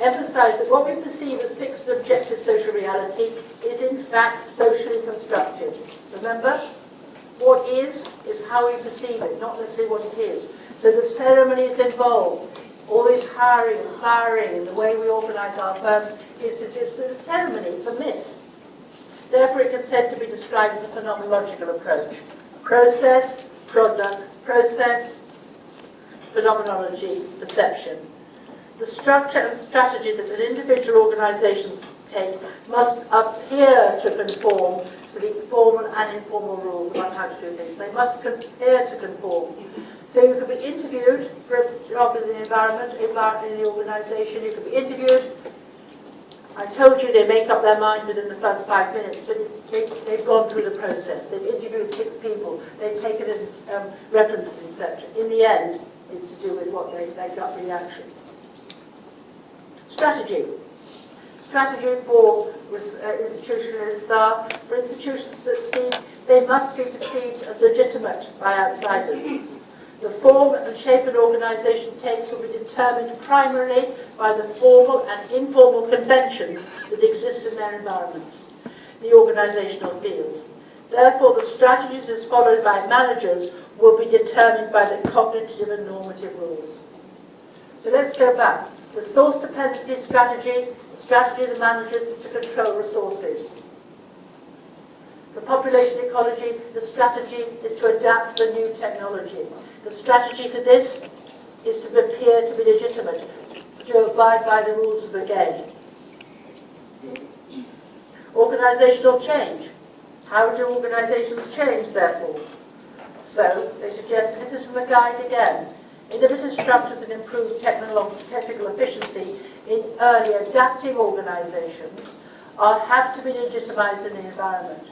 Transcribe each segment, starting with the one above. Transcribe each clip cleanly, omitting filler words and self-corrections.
emphasise that what we perceive as fixed and objective social reality is in fact socially constructed. Remember? What is how we perceive it, not necessarily what it is. So the ceremonies involved, all this hiring and firing and the way we organise our firms is to do sort of ceremony, it's a myth. Therefore it can said to be described as a phenomenological approach. Process, product, process, phenomenology, perception. The structure and strategy that an individual organisations take must appear to conform to the formal and informal rules about how to do things. They must appear to conform. So you could be interviewed for a job in the environment, in the organisation, you could be interviewed. I told you they make up their mind within the first 5 minutes, but they've gone through the process. They've interviewed 6 people, they've taken in references, etc. In the end, it's to do with what their gut reaction. Strategy. Strategy for institutionalists are, for institutions to succeed, they must be perceived as legitimate by outsiders. The form and shape an organisation takes will be determined primarily by the formal and informal conventions that exist in their environments, the organisational fields. Therefore, the strategies as followed by managers will be determined by the cognitive and normative rules. So let's go back. The source dependency strategy, the strategy of the managers is to control resources. For population ecology, the strategy is to adapt to the new technology. The strategy for this is to appear to be legitimate, to abide by the rules of the game. Organisational change. How do organisations change, therefore? So, they suggest, this is from the guide again, innovative structures and improved technical efficiency in early adapting organisations have to be legitimised in the environment.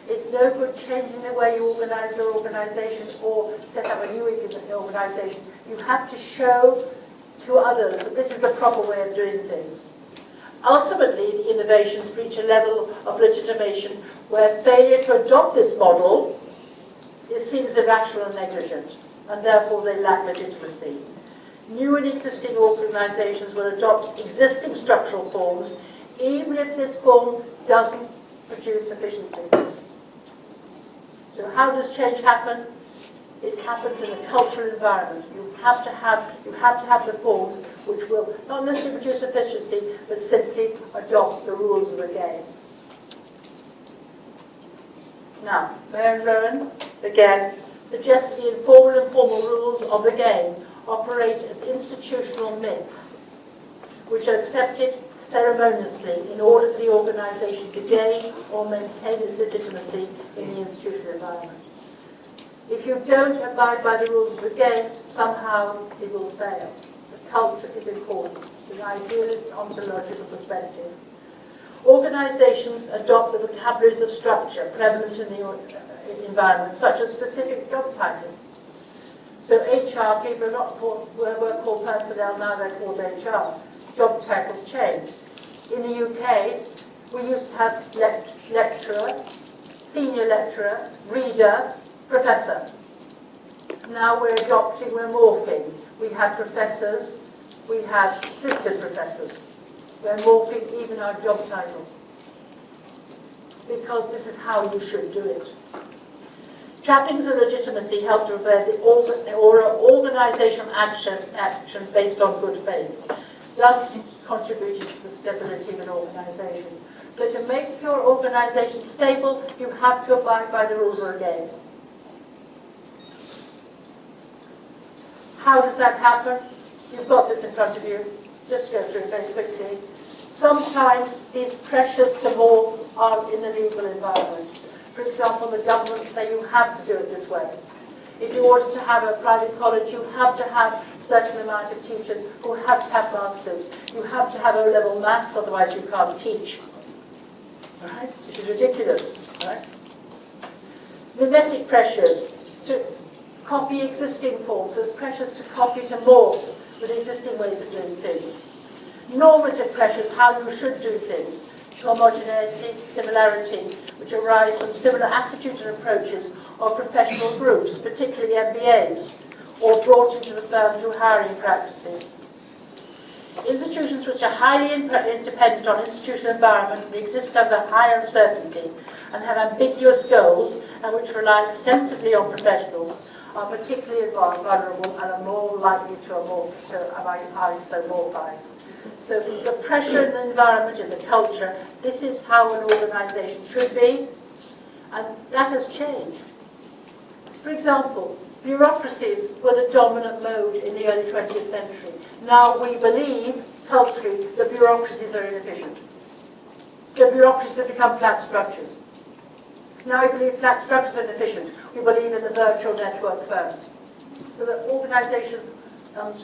It's no good changing the way you organise your organisation or set up a new organisation. You have to show to others that this is the proper way of doing things. Ultimately, the innovations reach a level of legitimation where failure to adopt this model is seen as irrational and negligent, and therefore they lack legitimacy. New and existing organisations will adopt existing structural forms, even if this form doesn't produce efficiency. So how does change happen? It happens in a cultural environment. You have to have the forms which will not necessarily produce efficiency, but simply adopt the rules of the game. Now, Mayer and Rowan, again, suggest that the informal and formal rules of the game operate as institutional myths, which are accepted ceremoniously in order for the organisation to gain or maintain its legitimacy in the institutional environment. If you don't abide by the rules of the game, somehow it will fail. The culture is important. It's an idealist ontological perspective. Organisations adopt the vocabularies of structure prevalent in the environment, such as specific job titles. So HR people were called personnel, now they're called HR. Job titles change. In the UK, we used to have lecturer, senior lecturer, reader, professor. Now we're morphing. We have professors, we have assistant professors. We're morphing even our job titles. Because this is how you should do it. Trappings of legitimacy help to prevent the organisational action based on good faith, thus contributing to the stability of an organisation. So to make your organisation stable, you have to abide by the rules of the game. How does that happen? You've got this in front of you. Just go through it very quickly. Sometimes these pressures to more are in the legal environment. For example, the government say you have to do it this way. If you wanted to have a private college, you have to have a certain amount of teachers who have to have masters. You have to have O-level maths, otherwise you can't teach. Right? Which is ridiculous. Right? Mimetic pressures to copy existing forms, and pressures to copy to morph with existing ways of doing things. Normative pressures, how you should do things. Homogeneity, similarity, which arise from similar attitudes and approaches of professional groups, particularly MBAs, or brought into the firm through hiring practices. Institutions which are highly dependent on institutional environment and exist under high uncertainty and have ambiguous goals and which rely extensively on professionals are particularly vulnerable and are more likely to isomorphize. So the pressure in the environment, in the culture, this is how an organisation should be, and that has changed. For example, bureaucracies were the dominant mode in the early 20th century. Now we believe, culturally, that bureaucracies are inefficient. So bureaucracies have become flat structures. Now we believe flat structures are inefficient. We believe in the virtual network first. So the organisation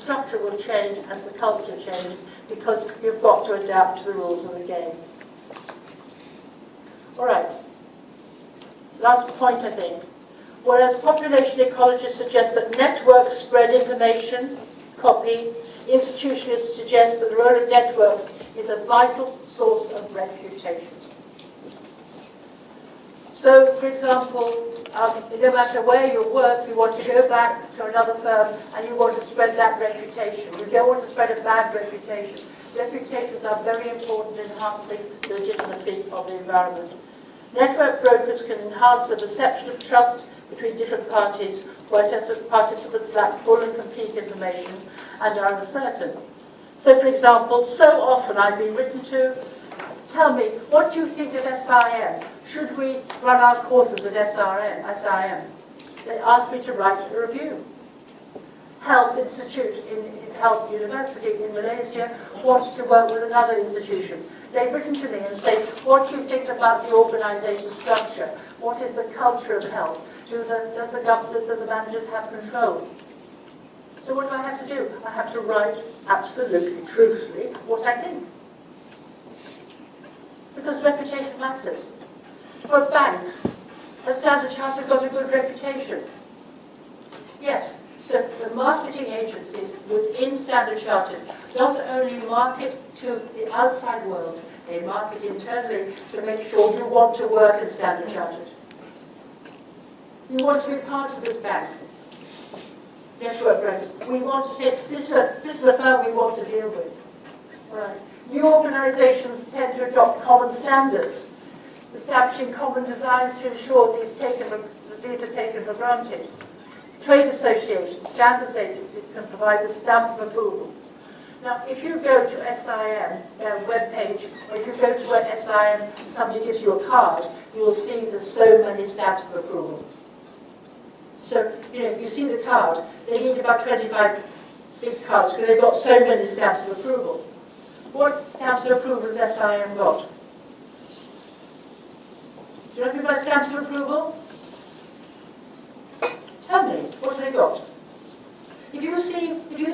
structure will change as the culture changes because you've got to adapt to the rules of the game. All right. Last point, I think. Whereas population ecologists suggest that networks spread information, copy, institutionalists suggest that the role of networks is a vital source of reputation. So, for example, no matter where you work, you want to go back to another firm and you want to spread that reputation. You don't want to spread a bad reputation. Reputations are very important in enhancing the legitimacy of the environment. Network brokers can enhance the perception of trust between different parties where participants lack full and complete information and are uncertain. So, for example, so often I've been written to, tell me, what do you think of SIM? Should we run our courses at SIM? They asked me to write a review. Health Institute in Health University in Malaysia wants to work with another institution. They've written to me and say, what do you think about the organisation structure? What is the culture of health? Do the managers have control? So what do I have to do? I have to write absolutely truthfully what I think. Because reputation matters. For banks, has Standard Chartered got a good reputation? Yes. So the marketing agencies within Standard Chartered not only market to the outside world, they market internally to make sure you want to work at Standard Chartered. You want to be part of this bank. Network brokers. We want to say, this is a firm we want to deal with. Right. New organisations tend to adopt common standards, establishing common designs to ensure these are taken for granted. Trade associations, standards agencies can provide the stamp of approval. Now, if you go to SIM, their webpage, or if you go to where SIM, somebody gives you a card, you will see there's so many stamps of approval. So, you see the card, they need about 25 big cards because they've got so many stamps of approval. What stamps of approval has SIM got? Do you know people have stamps of approval? Tell me, what have they got? If you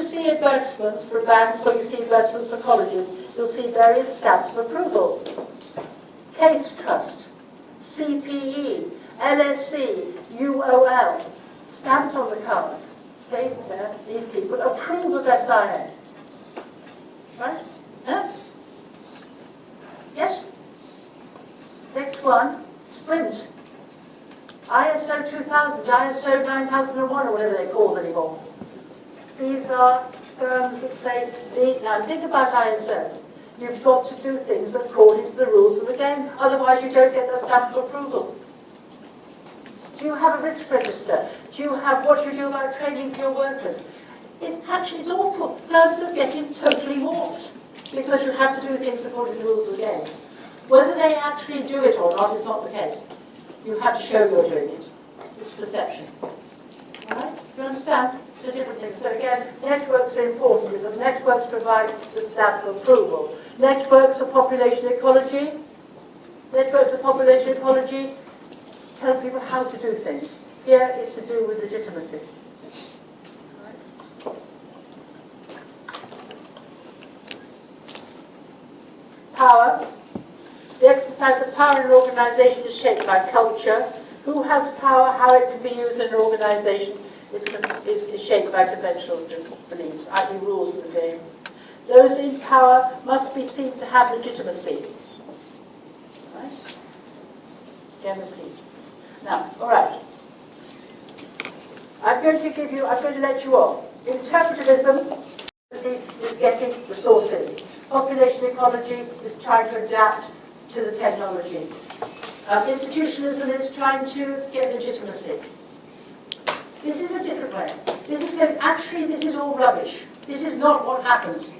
see advertisements for banks or you see advertisements for colleges, you'll see various stamps of approval. Case Trust, CPE, LSC, UOL, stamped on the cards. These people approve of SIM. Right? Huh? Yes? Next one, Sprint. ISO 2000, ISO 9001, or whatever they're called anymore. These are firms that say, now think about ISO. You've got to do things according to the rules of the game, otherwise you don't get the stamp of approval. Do you have a risk register? Do you have what you do about training for your workers? It's awful. Firms are getting totally morphed because you have to do things according to the rules of the game. Whether they actually do it or not is not the case. You have to show you're doing it. It's perception. All right? You understand? It's a different thing. So again, networks are important because networks provide the stamp of approval. Networks of population ecology. Networks of population ecology tell people how to do things. Here it's to do with legitimacy. All right? Power. The exercise of power in an organisation is shaped by culture. Who has power, how it can be used in an organisation is shaped by conventional beliefs, i.e. rules of the game. Those in power must be seen to have legitimacy. Right? Legitimacy. Now, all right. I'm going to let you off. Interpretism is getting resources. Population ecology is trying to adapt to the technology. Institutionalism is trying to get legitimacy. This is a different way. Actually, this is all rubbish. This is not what happens.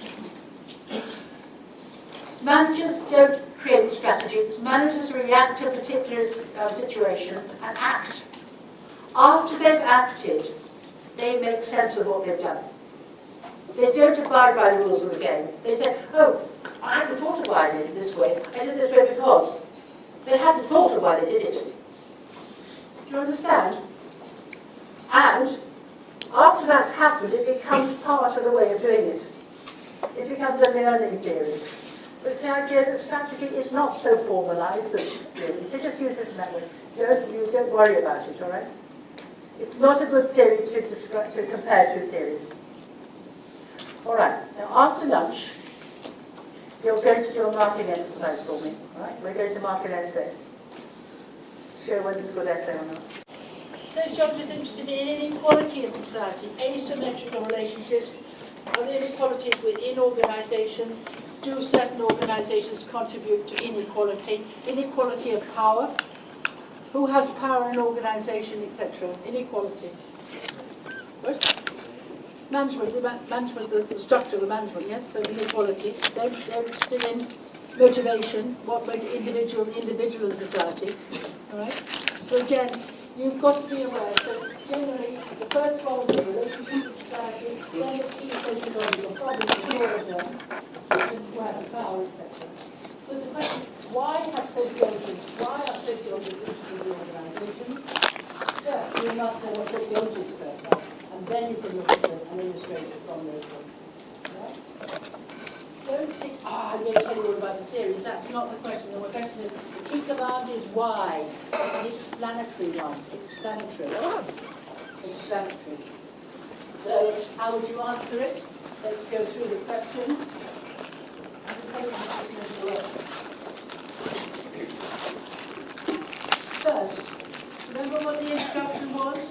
Managers don't create strategy. Managers react to a particular situation and act. After they've acted, they make sense of what they've done. They don't abide by the rules of the game. They say, oh, I hadn't thought about it this way. I did it this way because. They hadn't thought about it, did it? Do you understand? And after that's happened, it becomes part of the way of doing it. It becomes a learning theory. But it's the idea that strategy is not so formalized as theory. So just use it in that way. You don't worry about it, all right? It's not a good theory to compare two theories. All right. Now, after lunch, you're going to do a marking exercise for me. All right? We're going to mark an essay. Show whether it's a good essay or not. Sociologists are interested in inequality in society, asymmetrical relationships, and inequalities within organisations. Do certain organisations contribute to inequality? Inequality of power. Who has power in an organisation, etc. Inequality. What? Management, the structure of the management, yes, so inequality. They're interested in motivation, what makes the individual in society. All right? So again, you've got to be aware that generally the first one will be relationships in society, then the key sociological problems, who has the power, etc. So the question, why are sociologists interested in organisations? Yeah, you must know what sociologists are about. And then you can look at them and illustrate it from those ones. Right? Don't think, I'm going to tell you all about the theories. That's not the question. The question is, the key command is why. It's an explanatory one. Explanatory. Explanatory. So, how would you answer it? Let's go through the question. First, remember what the introduction was?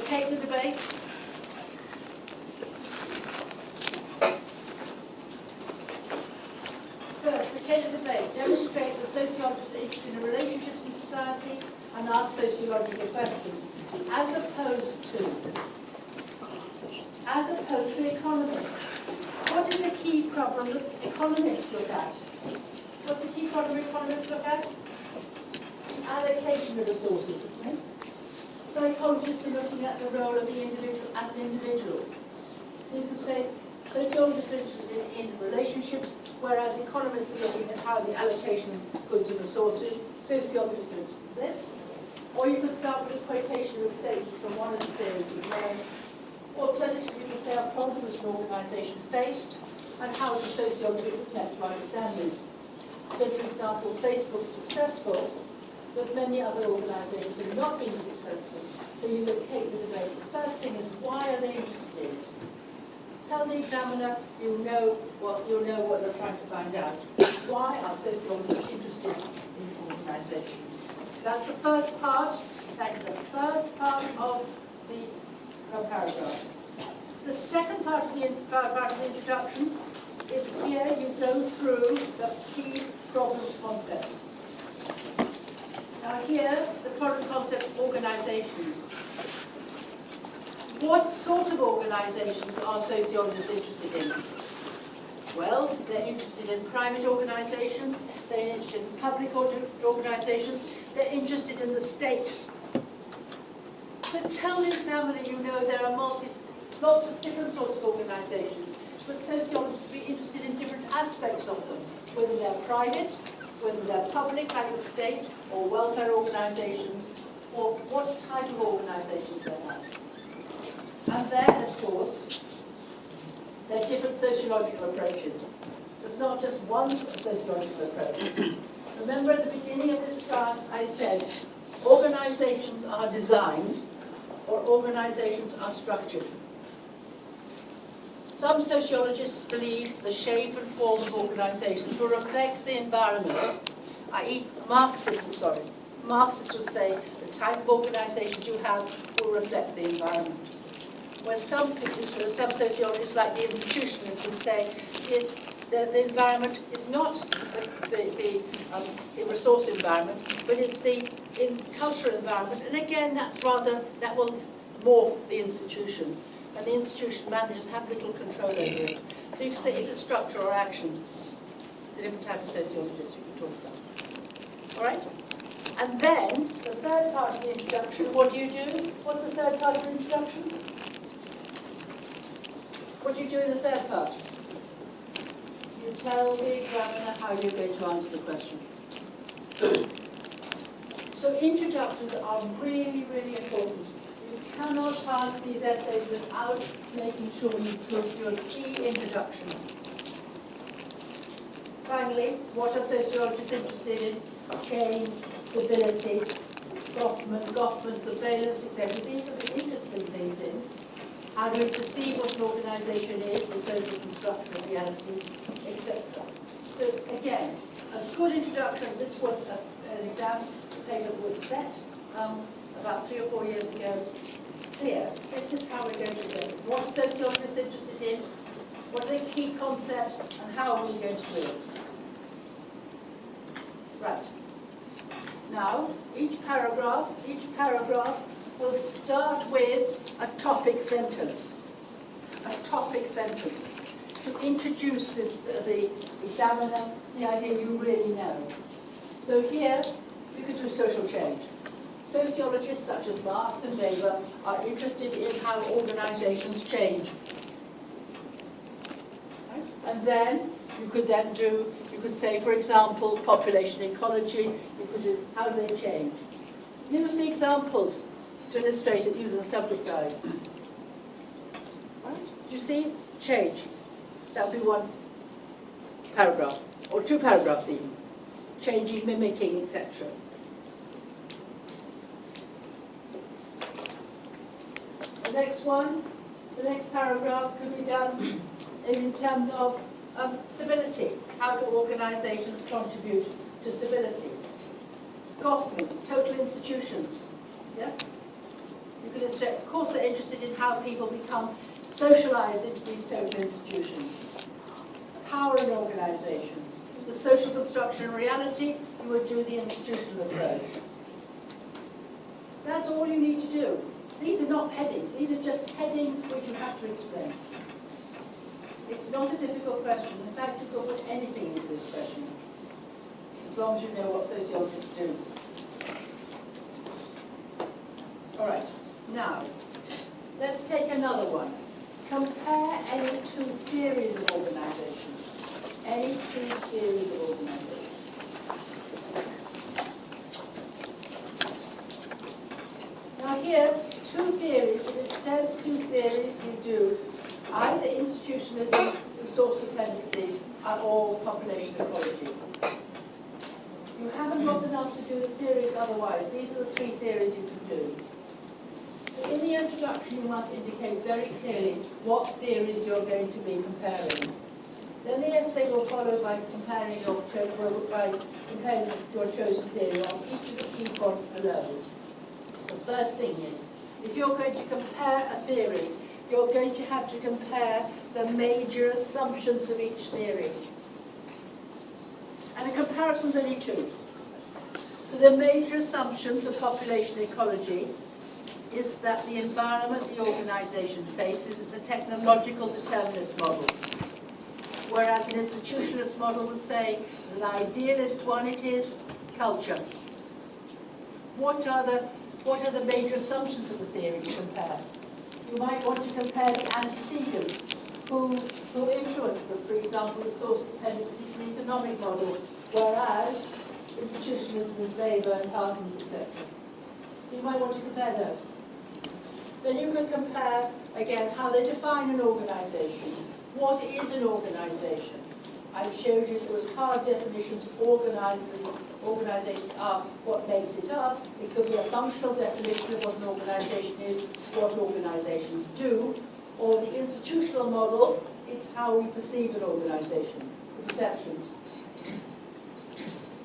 Take the debate. First, take the debate. Demonstrate that sociologists are interested in relationships in society and ask sociological questions, as opposed to economists. What is the key problem that economists look at? What's the key problem economists look at? Allocation of resources, isn't it? Psychologists are looking at the role of the individual as an individual. So you can say sociologists are interested in relationships, whereas economists are looking at how the allocation of goods and resources. Sociologists are interested in this. Or you can start with a quotation of statements from one of the theories we've learned. Alternatively, you can say our problems an organisation faced and how do sociologists attempt to understand this. So, for example, Facebook is successful, but many other organisations have not been successful. So you locate the debate. The first thing is, why are they interested in it? Tell the examiner you'll know what they're trying to find out. Why are sociologists interested in organisations? That's the first part. That is the first part of the paragraph. The second part of the introduction is here you go through the key problem concepts. Now here, the problem concept of organisations. What sort of organisations are sociologists interested in? Well, they're interested in private organisations, they're interested in public organisations, they're interested in the state. So tell the examiner you know there are lots of different sorts of organisations, but sociologists will be interested in different aspects of them, whether they're private, whether they're public, like the state, or welfare organisations, or what type of organisations they are. And then, of course, there are different sociological approaches. There's not just one sociological approach. Remember at the beginning of this class I said, organisations are designed, or organisations are structured. Some sociologists believe the shape and form of organisations will reflect the environment i.e. Marxists would say the type of organisations you have will reflect the environment. Where some sociologists, like the institutionalists, would say the environment is not the resource environment, but it's the cultural environment. And again, that will morph the institution. And the institution managers have little control over it. So you can say, is it structure or action? The different type of sociologists you can talk about. All right? And then, the third part of the introduction, what do you do? What's the third part of the introduction? What do you do in the third part? You tell the examiner how you're going to answer the question. So introductions are really, really important. You cannot pass these essays without making sure you put your key introduction. Finally, what are sociologists interested in? Change, stability, Goffman surveillance, etc. These are the interesting things in. How do you perceive what an organisation is, the social construction of reality, etc. So again, a good introduction. This was an exam paper that was set about 3 or 4 years ago. Here, this is how we're going to do it. What are sociologists interested in? What are the key concepts, and how are we going to do it? Right. Now, each paragraph will start with a topic sentence. A topic sentence to introduce this the examiner, the idea you really know. So here, you could do social change. Sociologists such as Marx and Weber are interested in how organizations change. Right? And then you could say, for example, population ecology. You could do how do they change. Use the examples to illustrate it using the subject guide. Right? You see? Change. That would be one paragraph, or 2 paragraphs even. Changing, mimicking, etc. The next one, the next paragraph could be done in terms of stability. How do organizations contribute to stability? Goffman, total institutions. Yeah? You can illustrate, of course, they're interested in how people become socialized into these total institutions. Power in organizations. The social construction and reality, you would do the institutional approach. That's all you need to do. These are not headings. These are just headings which you have to explain. It's not a difficult question. In fact, you could put anything into this question, as long as you know what sociologists do. All right. Now, let's take another one. Compare any 2 theories of organization. Any 2 theories of organization. Now here, 2 theories. If it says 2 theories, you do either institutionalism, resource dependency, or population ecology. You haven't got enough to do the theories otherwise. These are the 3 theories you can do. So in the introduction, you must indicate very clearly what theories you're going to be comparing. Then the essay will follow by comparing your chosen theory on each of the key points below. The first thing is, if you're going to compare a theory, you're going to have to compare the major assumptions of each theory. And a comparison's only 2. So the major assumptions of population ecology is that the environment the organization faces is a technological determinist model. Whereas an institutionalist model will say, as an idealist one, it is culture. What are the major assumptions of the theory to compare? You might want to compare the antecedents who influence them. For example, resource dependency is an economic model, whereas institutionalism is Weber and Parsons, etc. You might want to compare those. Then you can compare, again, how they define an organization. What is an organization? I've showed you there was hard definitions of organizations are what makes it up. It could be a functional definition of what an organization is, what organizations do, or the institutional model, it's how we perceive an organization, the perceptions.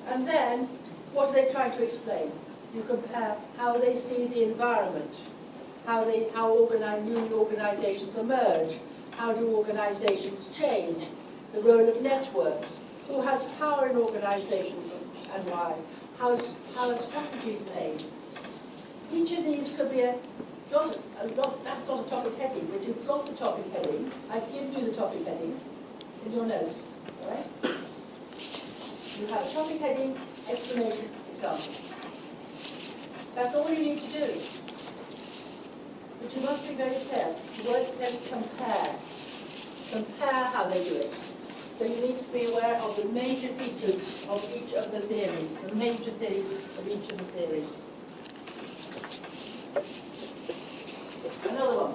And then, what are they trying to explain? You compare how they see the environment, how new organisations emerge, how do organisations change, the role of networks, who has power in organisations and why, how are strategies made. Each of these could be that's not a topic heading, but you've got the topic heading. I've given you the topic headings in your notes, all right? You have topic heading, explanation, example. That's all you need to do. But you must be very clear. The word says compare. Compare how they do it. So you need to be aware of the major features of each of the theories, the major theories of each of the theories. Another one.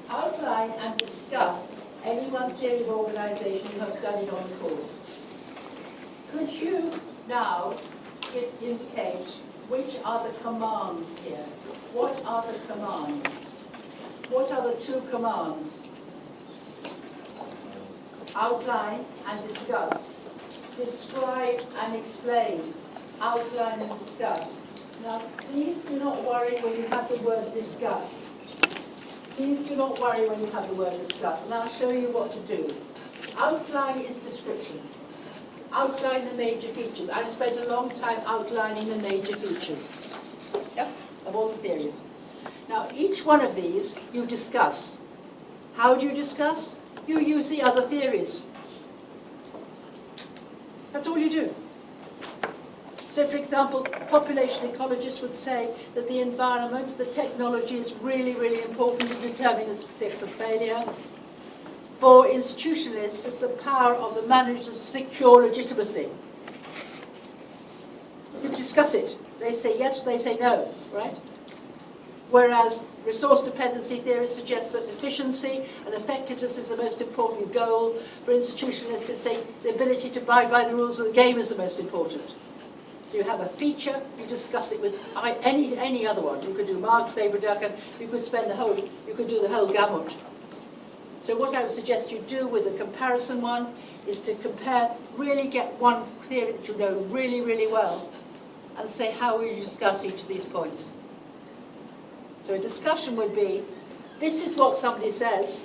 Outline and discuss any one theory of organisation you have studied on the course. Could you now indicate which are the commands here? What are the commands? What are the two commands? Outline and discuss. Describe and explain. Outline and discuss. Now, please do not worry when you have the word discuss. Please do not worry when you have the word discuss, and I'll show you what to do. Outline is description. Outline the major features. I've spent a long time outlining the major features, of all the theories. Now, each one of these you discuss. How do you discuss? You use the other theories. That's all you do. So, for example, population ecologists would say that the environment, the technology is really, really important in determining the success of failure. For institutionalists, it's the power of the manager's secure legitimacy. You discuss it. They say yes, they say no, right? Whereas resource dependency theory suggests that efficiency and effectiveness is the most important goal. For institutionalists, it's say the ability to abide by the rules of the game is the most important. So you have a feature, you discuss it with any other one. You could do Marx, Weber, Durkheim, you could do the whole gamut. So what I would suggest you do with the comparison one is to compare, really get one theory that you know really, really well, and say how will you discuss each of these points. So a discussion would be, this is what somebody says,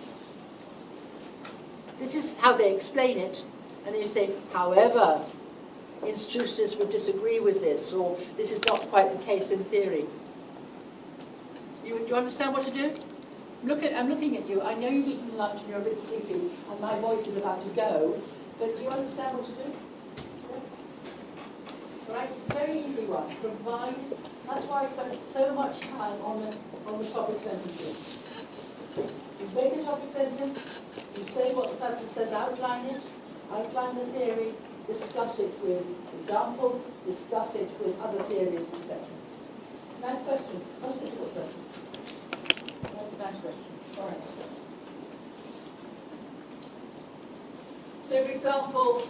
this is how they explain it, and then you say, however, institutionalists would disagree with this, or this is not quite the case in theory. You understand what to do? I'm looking at you. I know you've eaten lunch and you're a bit sleepy, and my voice is about to go, but do you understand what to do? Right? It's a very easy one. Provided, that's why I spend so much time on the topic sentences. You make a topic sentence, you say what the person says, outline it, outline the theory, discuss it with examples, discuss it with other theories, etc. Nice question. Not a difficult question. Nice question. All right. So, for example,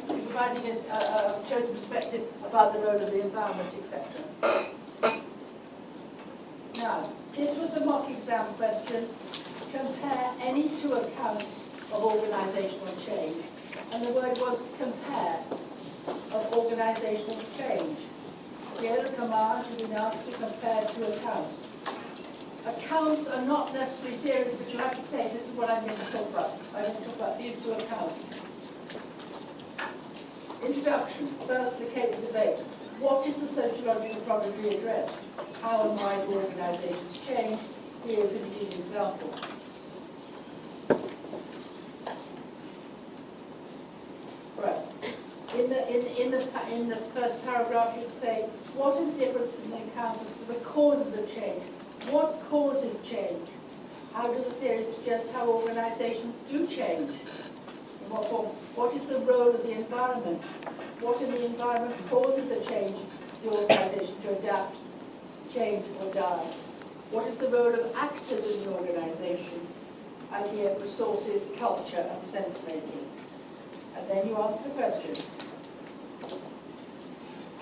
you're providing a chosen perspective about the role of the environment, etc. Now, this was the mock exam question. Compare any two accounts of organisational change. And the word was compare, of organisational change. Here the command has been asked to compare two accounts. Accounts are not necessarily theories, but you have to say, this is what I'm going to talk about. I'm going to talk about these two accounts. Introduction. First, the Cape debate. What is the sociological problem we addressed? How and why do organisations change? Here you can see an example. Right. In the first paragraph, you say, what is the difference in the accounts as to the causes of change? What causes change? How do the theories suggest how organisations do change? In what form? What is the role of the environment? What in the environment causes the change the organisation to adapt, change, or die? What is the role of actors in the organisation? Idea, resources, culture, and sense-making. And then you answer the question.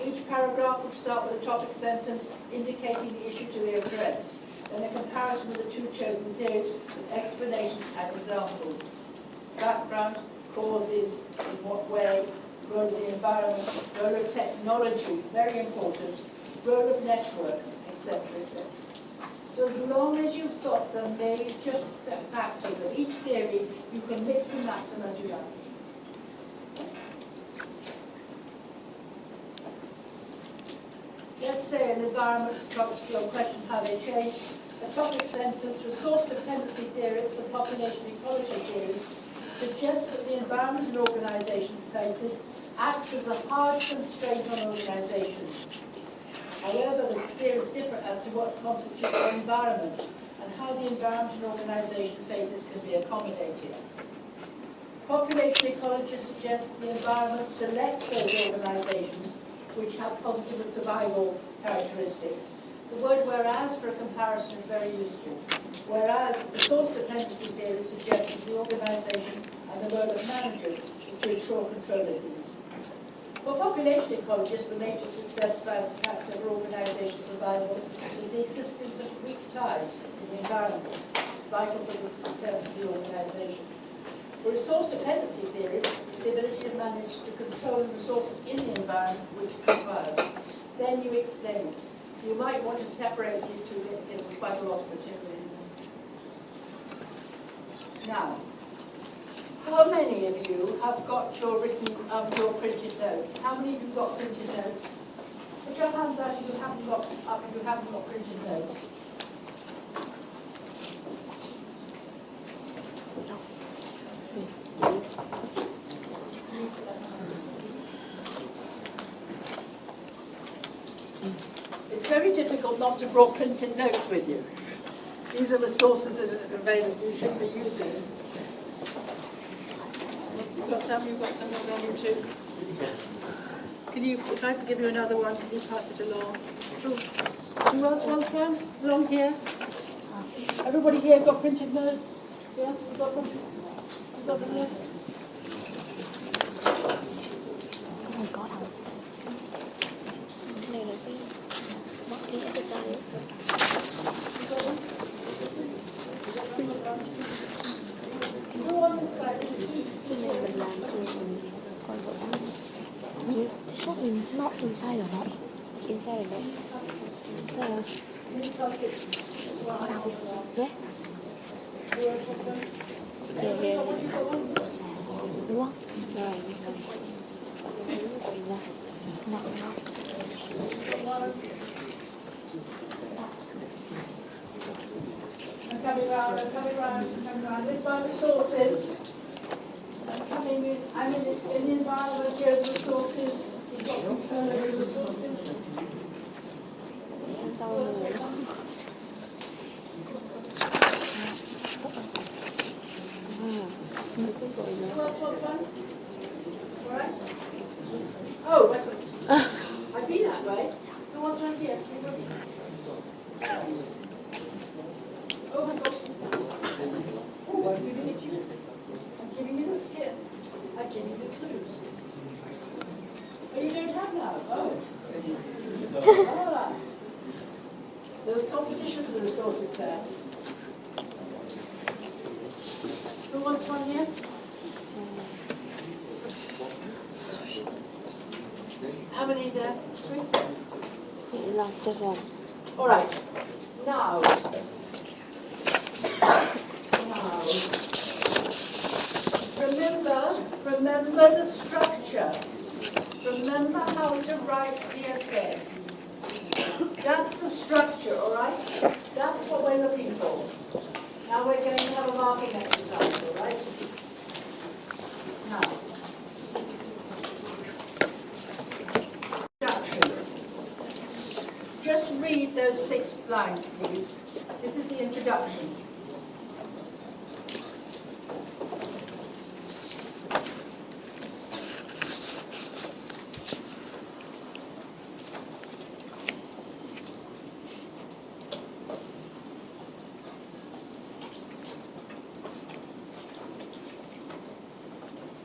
Each paragraph would start with a topic sentence indicating the issue to be addressed, then a comparison with the two chosen theories with explanations and examples. Background, causes, in what way, role of the environment, role of technology, very important, role of networks, etc., etc. So as long as you've got the major factors of each theory, you can mix and match them as you like. Let's say an environment topic, your question how they change. A topic sentence, resource dependency theorists and population ecology theorists suggest that the environment an organisation faces acts as a hard constraint on organisations. However, the theories differ as to what constitutes an environment and how the environment an organisation faces can be accommodated. Population ecologists suggest that the environment selects those organisations which have positive survival characteristics. The word whereas for a comparison is very useful. Whereas the source dependency theory suggests that the organisation and the role of managers is to ensure control of these. For population ecologists, the major success factor for organisation survival is the existence of weak ties in the environment. It's vital for the success of the organisation. For resource dependency theories, it's the ability to manage to control resources in the environment which it requires. Then you explain it. You might want to separate these two bits in. There's quite a lot of material in them. Now, how many of you have got your your printed notes? How many of you got printed notes? Put your hands out if you haven't got printed notes. It's very difficult not to bring printed notes with you. These are the sources that are available. You should be using them. You've got some on you too. Can you, if I give you another one, can you pass it along? Who else wants one? Along here? Everybody here got printed notes? Yeah? You got them? You got them here? Oh my God. Cái này là cái exercise. Who on this side? Cái này mình làm xong mình coi vợ lắm. This one is not inside or not? Inside or not? Inside. Có đâu? Yeah. Here. Đúng không? Rồi. No. I'm coming round. This one the sources. I'm in the environment, here's the sources. You've got control over the sources. Ăn rau rồi. Who else wants one? All right? Oh, wait. I've been that way. Who wants one here? Oh, my God. Oh, I'm giving it to you. I'm giving you the skin. I'm giving you the clues. Oh, you don't have now? Oh. All right. There's composition for the resources there. Who wants one here? How many there? 3? Just one. All right. Now. Remember the structure. Remember how to write the essay. That's the structure, all right? That's what we're looking for. Now we're going to have a marking exercise, all right? Now. Just read those 6 lines, please. This is the introduction.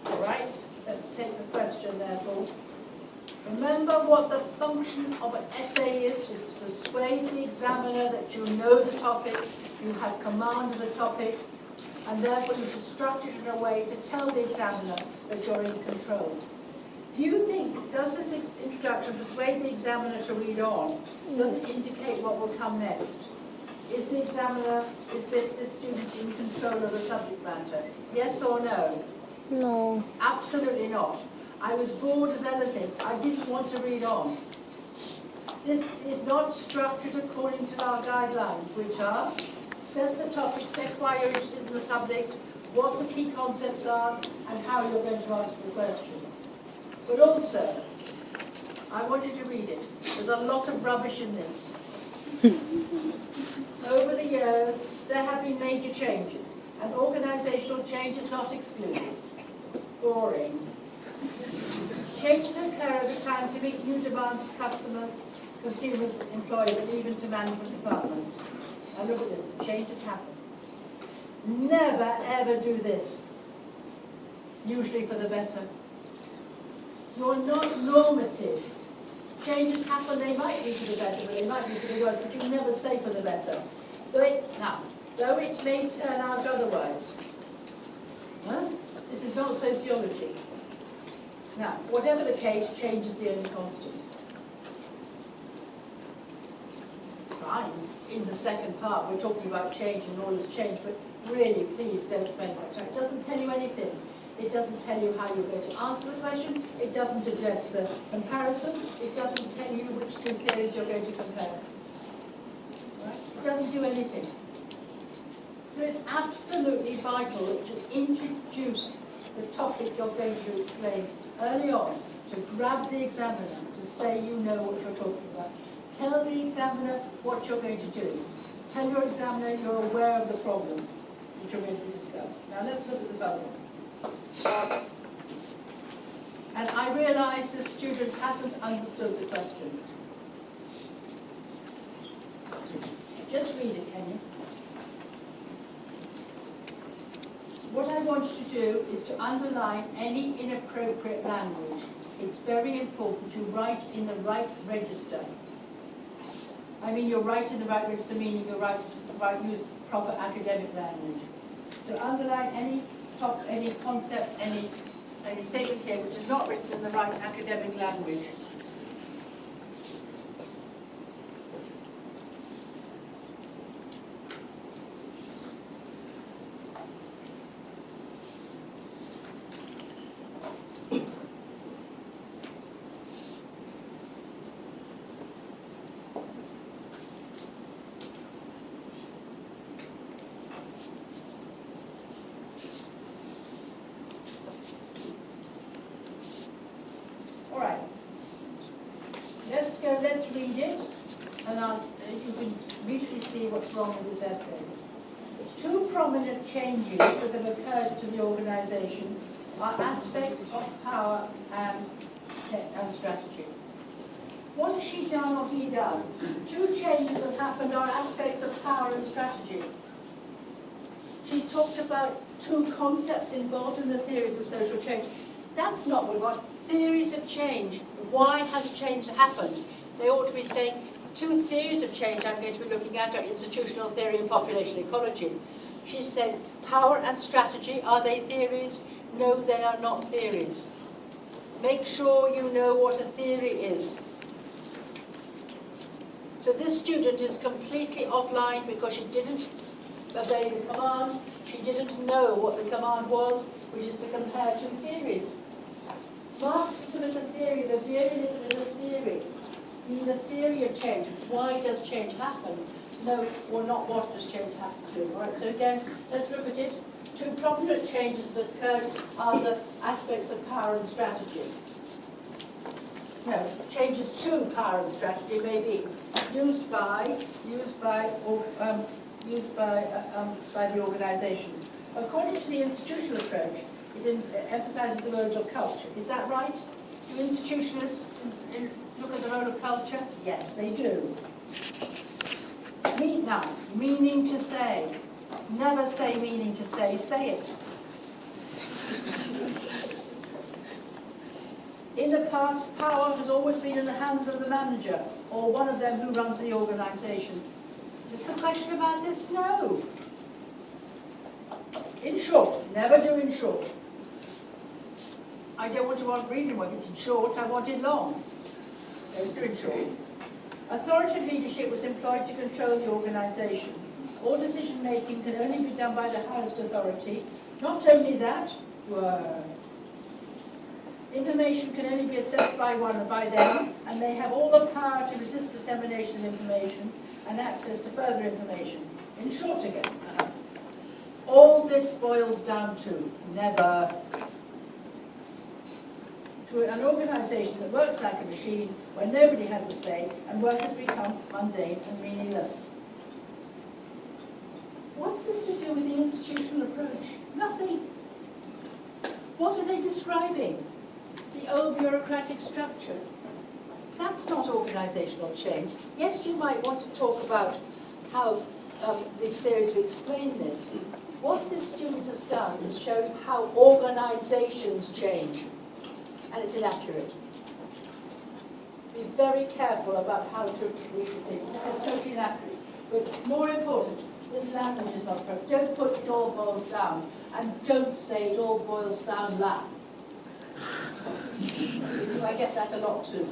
All right, let's take the question, therefore. Remember what the function of an essay is to persuade the examiner that you know the topic, you have command of the topic, and therefore you should structure it in a way to tell the examiner that you're in control. Do you think, does this introduction persuade the examiner to read on? Does it indicate what will come next? Is the examiner, is the student in control of the subject matter? Yes or no? No. Absolutely not. I was bored as anything. I didn't want to read on. This is not structured according to our guidelines, which are set the topic, set why you're interested in the subject, what the key concepts are, and how you're going to answer the question. But also, I want you to read it. There's a lot of rubbish in this. Over the years, there have been major changes, and organisational change is not excluded. Boring. Changes occur over time to meet new demands of customers, consumers, employees, and even to management departments. Now look at this, changes happen. Never ever do this, usually for the better. You're not normative. Changes happen, they might be for the better, but they might be for the worse, but you never say for the better. Though it may turn out otherwise. Huh? This is not sociology. Now, whatever the case, change is the only constant. Fine. In the second part, we're talking about change and all this change, but really, please don't spend that time. It doesn't tell you anything. It doesn't tell you how you're going to answer the question. It doesn't address the comparison. It doesn't tell you which two theories you're going to compare. Right? It doesn't do anything. So it's absolutely vital that you introduce the topic you're going to explain early on, to grab the examiner, to say you know what you're talking about. Tell the examiner what you're going to do. Tell your examiner you're aware of the problem which you're going to discuss. Now let's look at this other one. And I realise the student hasn't understood the question. Just read it, can you? What I want you to do is to underline any inappropriate language. It's very important to write in the right register. I mean, you're right in the right register, meaning you're use proper academic language. So underline any concept, any statement here which is not written in the right academic language. Let's read it, and you can immediately see what's wrong with this essay. Two prominent changes that have occurred to the organisation are aspects of power and strategy. What has she done or he done? Two changes that happened are aspects of power and strategy. She's talked about two concepts involved in the theories of social change. That's not what we want. Theories of change. Why has change happened? They ought to be saying, two theories of change I'm going to be looking at are institutional theory and population ecology. She said, power and strategy, are they theories? No, they are not theories. Make sure you know what a theory is. So this student is completely offline because she didn't obey the command. She didn't know what the command was, which is to compare two theories. Marxism is a theory, Veberianism is a theory. You need a theory of change. Why does change happen? No, or not what does change happen to. All right, so again, let's look at it. Two prominent changes that occurred are the aspects of power and strategy. No, changes to power and strategy may be used by the organisation. According to the institutional approach, it emphasises the role of culture. Is that right? Do institutionalists look at the role of culture? Yes, they do. Now, meaning to say. Never say meaning to say it. In the past, power has always been in the hands of the manager, or one of them who runs the organisation. Is this a question about this? No. In short, never do in short. I don't want reading work. It's in short. I want it long. Don't do it short. Authoritative leadership was employed to control the organisation. All decision-making can only be done by the highest authority. Not only that, information can only be assessed by them, and they have all the power to resist dissemination of information and access to further information. In short again, all this boils down to never. To an organisation that works like a machine, where nobody has a say, and work has become mundane and meaningless. What's this to do with the institutional approach? Nothing. What are they describing? The old bureaucratic structure. That's not organisational change. Yes, you might want to talk about how these theories explain this. What this student has done is shown how organisations change. And it's inaccurate. Be very careful about how to read the thing. It's totally inaccurate. But more important, this language is not appropriate. Don't put it all boils down. And don't say it all boils down la. Because I get that a lot too.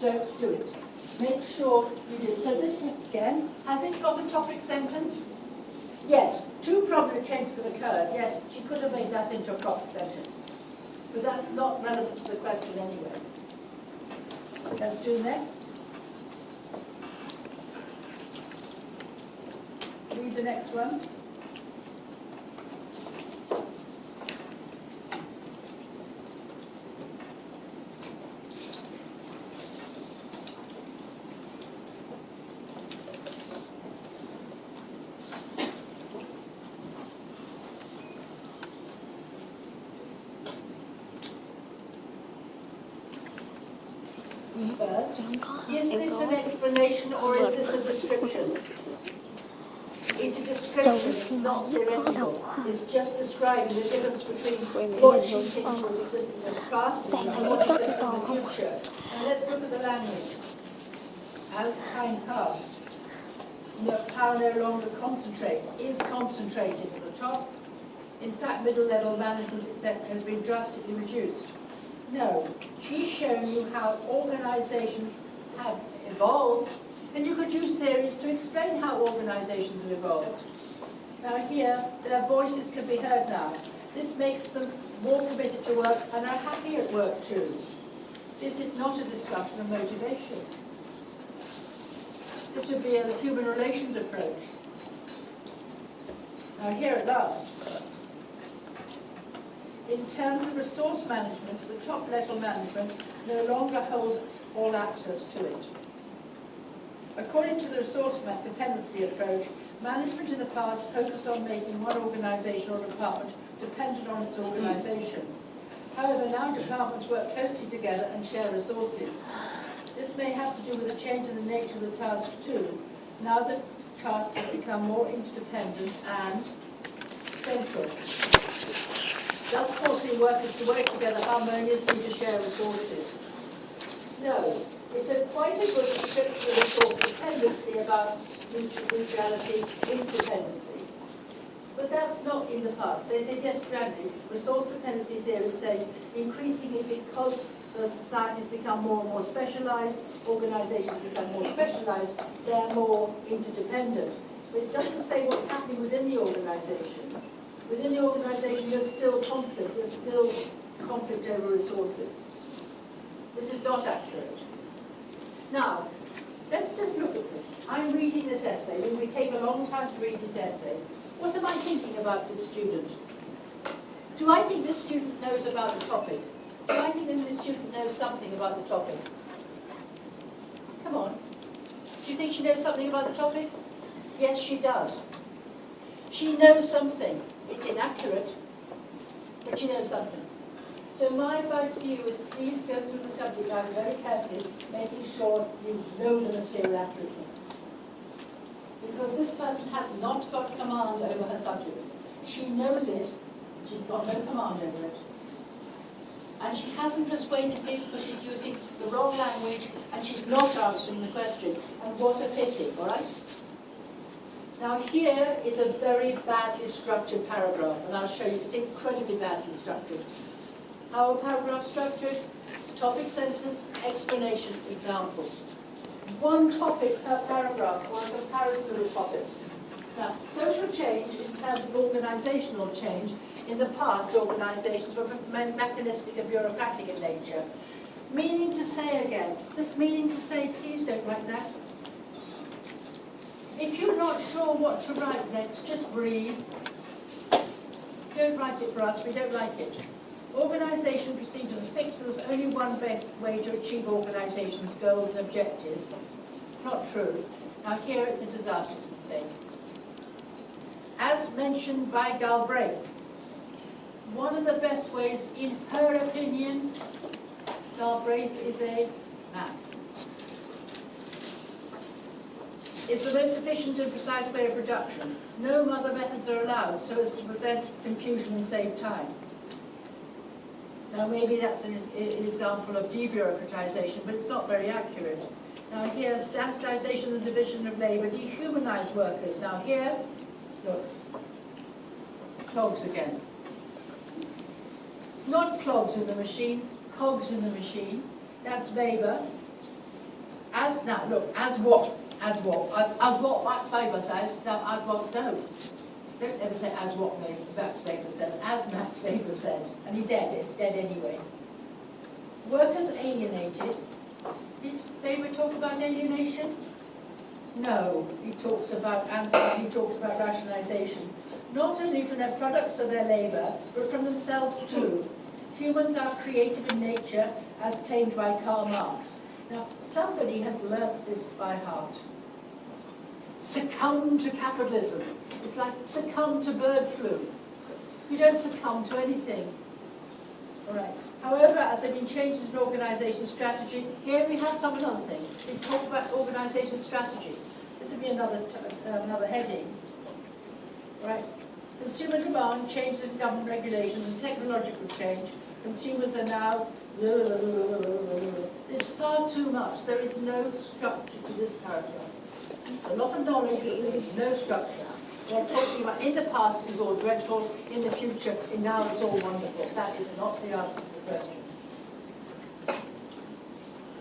Don't do it. Make sure you do it. So this again, has it got a topic sentence? Yes. 2 problem changes have occurred. Yes, she could have made that into a topic sentence. But that's not relevant to the question anyway. Let's do next. Read the next one. First, is this an explanation or is this a description? It's a description, it's not theoretical. It's just describing the difference between what she thinks was existing in the past and what exists in the future. And let's look at the language. As time passed, power no longer concentrates, is concentrated at the top. In fact, middle-level management, etc., has been drastically reduced. No, she's shown you how organisations have evolved, and you could use theories to explain how organisations have evolved. Now here, their voices can be heard now. This makes them more committed to work and are happy at work too. This is not a discussion of motivation. This would be a human relations approach. Now here at last. In terms of resource management, the top-level management no longer holds all access to it. According to the resource dependency approach, management in the past focused on making one organisation or department dependent on its organisation. However, now departments work closely together and share resources. This may have to do with a change in the nature of the task too. Now that tasks have become more interdependent and central. Does forcing workers to work together harmoniously to share resources? No. It's quite a good description of resource dependency about mutuality, interdependency. But that's not in the past. They say, yes, gradually, resource dependency theories say increasingly because the societies become more and more specialised, organisations become more specialised, they're more interdependent. But it doesn't say what's happening within the organisation. Within the organisation, there's still conflict. There's still conflict over resources. This is not accurate. Now, let's just look at this. I'm reading this essay. We take a long time to read these essays. What am I thinking about this student? Do I think this student knows about the topic? Do I think this student knows something about the topic? Come on. Do you think she knows something about the topic? Yes, she does. She knows something. It's inaccurate, but she knows something. So my advice to you is please go through the subject matter very carefully, making sure you know the material accurately. Because this person has not got command over her subject. She knows it, she's got no command over it. And she hasn't persuaded me because she's using the wrong language and she's not answering the question. And what a pity, all right? Now here is a very badly structured paragraph, and I'll show you it's incredibly badly structured. How a paragraph structured? Topic, sentence, explanation, example. One topic per paragraph, or a comparison of the topics. Now, social change in terms of organisational change, in the past organisations were mechanistic and bureaucratic in nature. Meaning to say again, this meaning to say, please don't write that. If you're not sure what to write next, just breathe. Don't write it for us, we don't like it. Organisation procedures fixed as only one best way to achieve organisation's goals and objectives. Not true. Now here it's a disastrous mistake. As mentioned by Galbraith, one of the best ways, in her opinion, Galbraith is a man. It's the most efficient and precise way of production. No other methods are allowed so as to prevent confusion and save time. Now maybe that's an example of debureaucratization, but it's not very accurate. Now here, standardization and division of labour dehumanize workers. Now here, look, clogs again. Not clogs in the machine, cogs in the machine. That's labour. Now look, as what Max Weber says. Now as what, no. Don't ever say as what Max Weber says. As Max Weber said. And he's dead anyway. Workers alienated. Did Weber talk about alienation? No. He talks about rationalisation. Not only from their products of their labour, but from themselves too. Humans are creative in nature, as claimed by Karl Marx. Now, somebody has learnt this by heart. Succumb to capitalism. It's like succumb to bird flu. You don't succumb to anything. All right. However, as there have been changes in organisation strategy, here we have another thing. We talk about organisation strategy. This would be another heading. Right. Consumer demand, changes in government regulations and technological change. Consumers are now... It's far too much. There is no structure to this paragraph. It's a lot of knowledge, but there is no structure. They're talking about in the past it was all dreadful, in the future, and now it's all wonderful. That is not the answer to the question.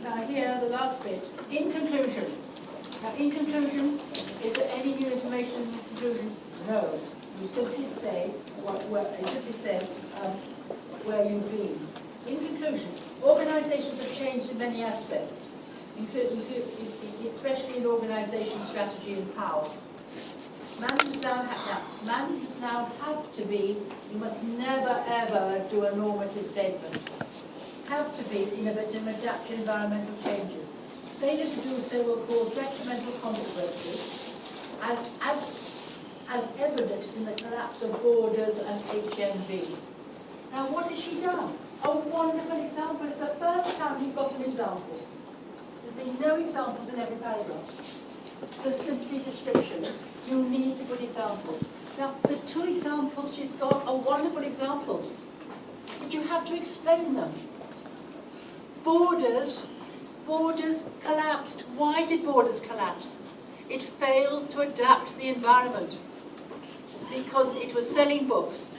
Now here, the last bit. In conclusion. Now in conclusion, is there any new information in conclusion? No. You simply say where you've been. In conclusion, organisations have changed in many aspects, especially in organisation strategy and power. Managers now have to be, you must never ever do a normative statement, have to be innovative and adapt to environmental changes. Failure to do so will cause detrimental consequences, as evident in the collapse of Borders and HMV. Now what has she done? A wonderful example. It's the first time you've got an example. There's been no examples in every paragraph. There's simply description. You need to put examples. Now the two examples she's got are wonderful examples, but you have to explain them. Borders collapsed. Why did Borders collapse? It failed to adapt to the environment because it was selling books.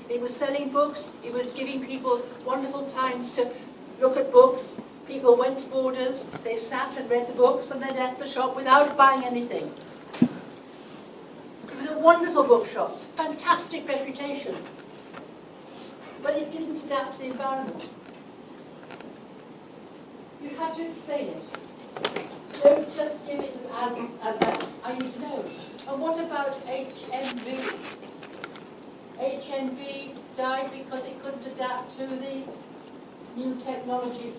It was selling books, it was giving people wonderful times to look at books. People went to Borders, they sat and read the books and they left the shop without buying anything. It was a wonderful bookshop, fantastic reputation. But it didn't adapt to the environment. You have to explain it. Don't just give it as that. I need to know. And what about HMV? HMV died because it couldn't adapt to the new technology.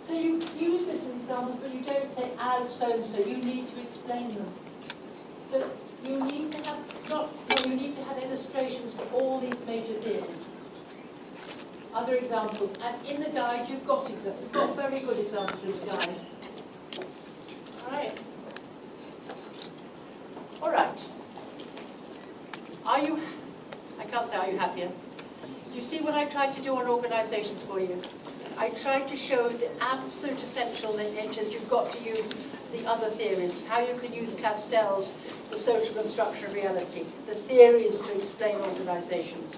So you use this in examples, but you don't say as so-and-so. You need to explain them. So you need to have illustrations for all these major theories. Other examples, and in the guide you've got examples. You've got very good examples in the guide. All right. All right. I can't say are you happier? Do you see what I tried to do on organisations for you? I tried to show the absolute essential nature that you've got to use the other theories, how you can use Castell's The Social Construction of Reality, the theories to explain organisations.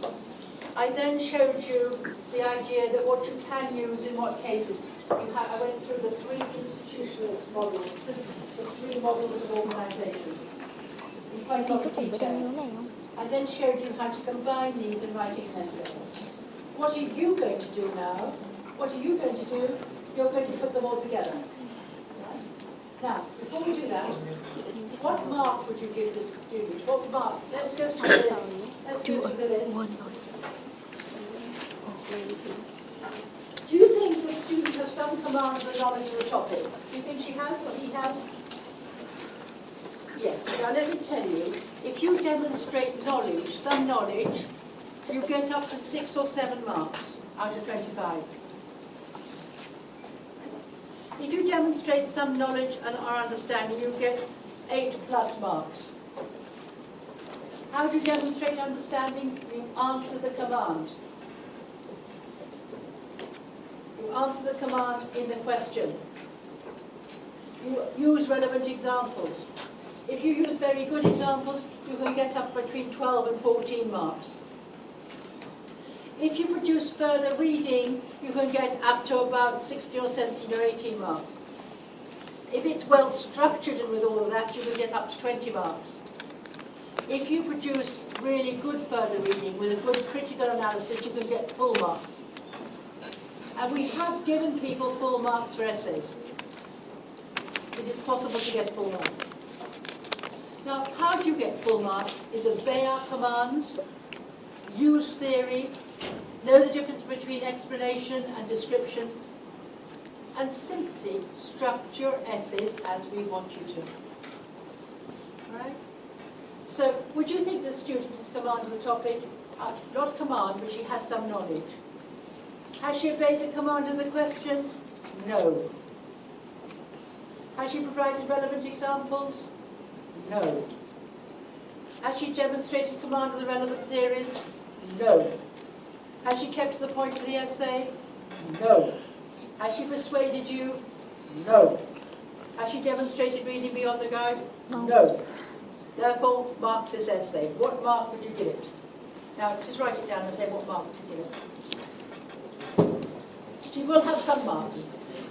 I then showed you the idea that what you can use in what cases. I went through the 3 institutionalist models, the 3 models of organisation in quite a lot Có of cùng với đăng detail. này không? I then showed you how to combine these in writing an essay. What are you going to do now? What are you going to do? You're going to put them all together. Right? Now, before we do that, what mark would you give this student? What marks? Let's go through the list. Let's go through the list. Quên rồi. Do you think the student has some command of the knowledge of the topic? Do you think she has or he has? Yes. Now let me tell you, if you demonstrate knowledge, some knowledge, you get up to 6 or 7 marks out of 25. If you demonstrate some knowledge and or understanding, you get 8+ marks. How do you demonstrate understanding? You answer the command. You answer the command in the question. You use relevant examples. If you use very good examples, you can get up between 12 and 14 marks. If you produce further reading, you can get up to about 16 or 17 or 18 marks. If it's well structured and with all of that, you can get up to 20 marks. If you produce really good further reading with a good critical analysis, you can get full marks. And we have given people full marks for essays. It is possible to get full marks. Now, how do you get full marks is obey our commands, use theory, know the difference between explanation and description, and simply structure your essays as we want you to. Right? So, would you think the student has command of the topic? Not command, but she has some knowledge. Has she obeyed the command of the question? No. Has she provided relevant examples? No. Has she demonstrated command of the relevant theories? No. Has she kept to the point of the essay? No. Has she persuaded you? No. Has she demonstrated reading beyond the guide? No. Therefore, mark this essay. What mark would you give it? Now, just write it down and say what mark would you give it. She will have some marks.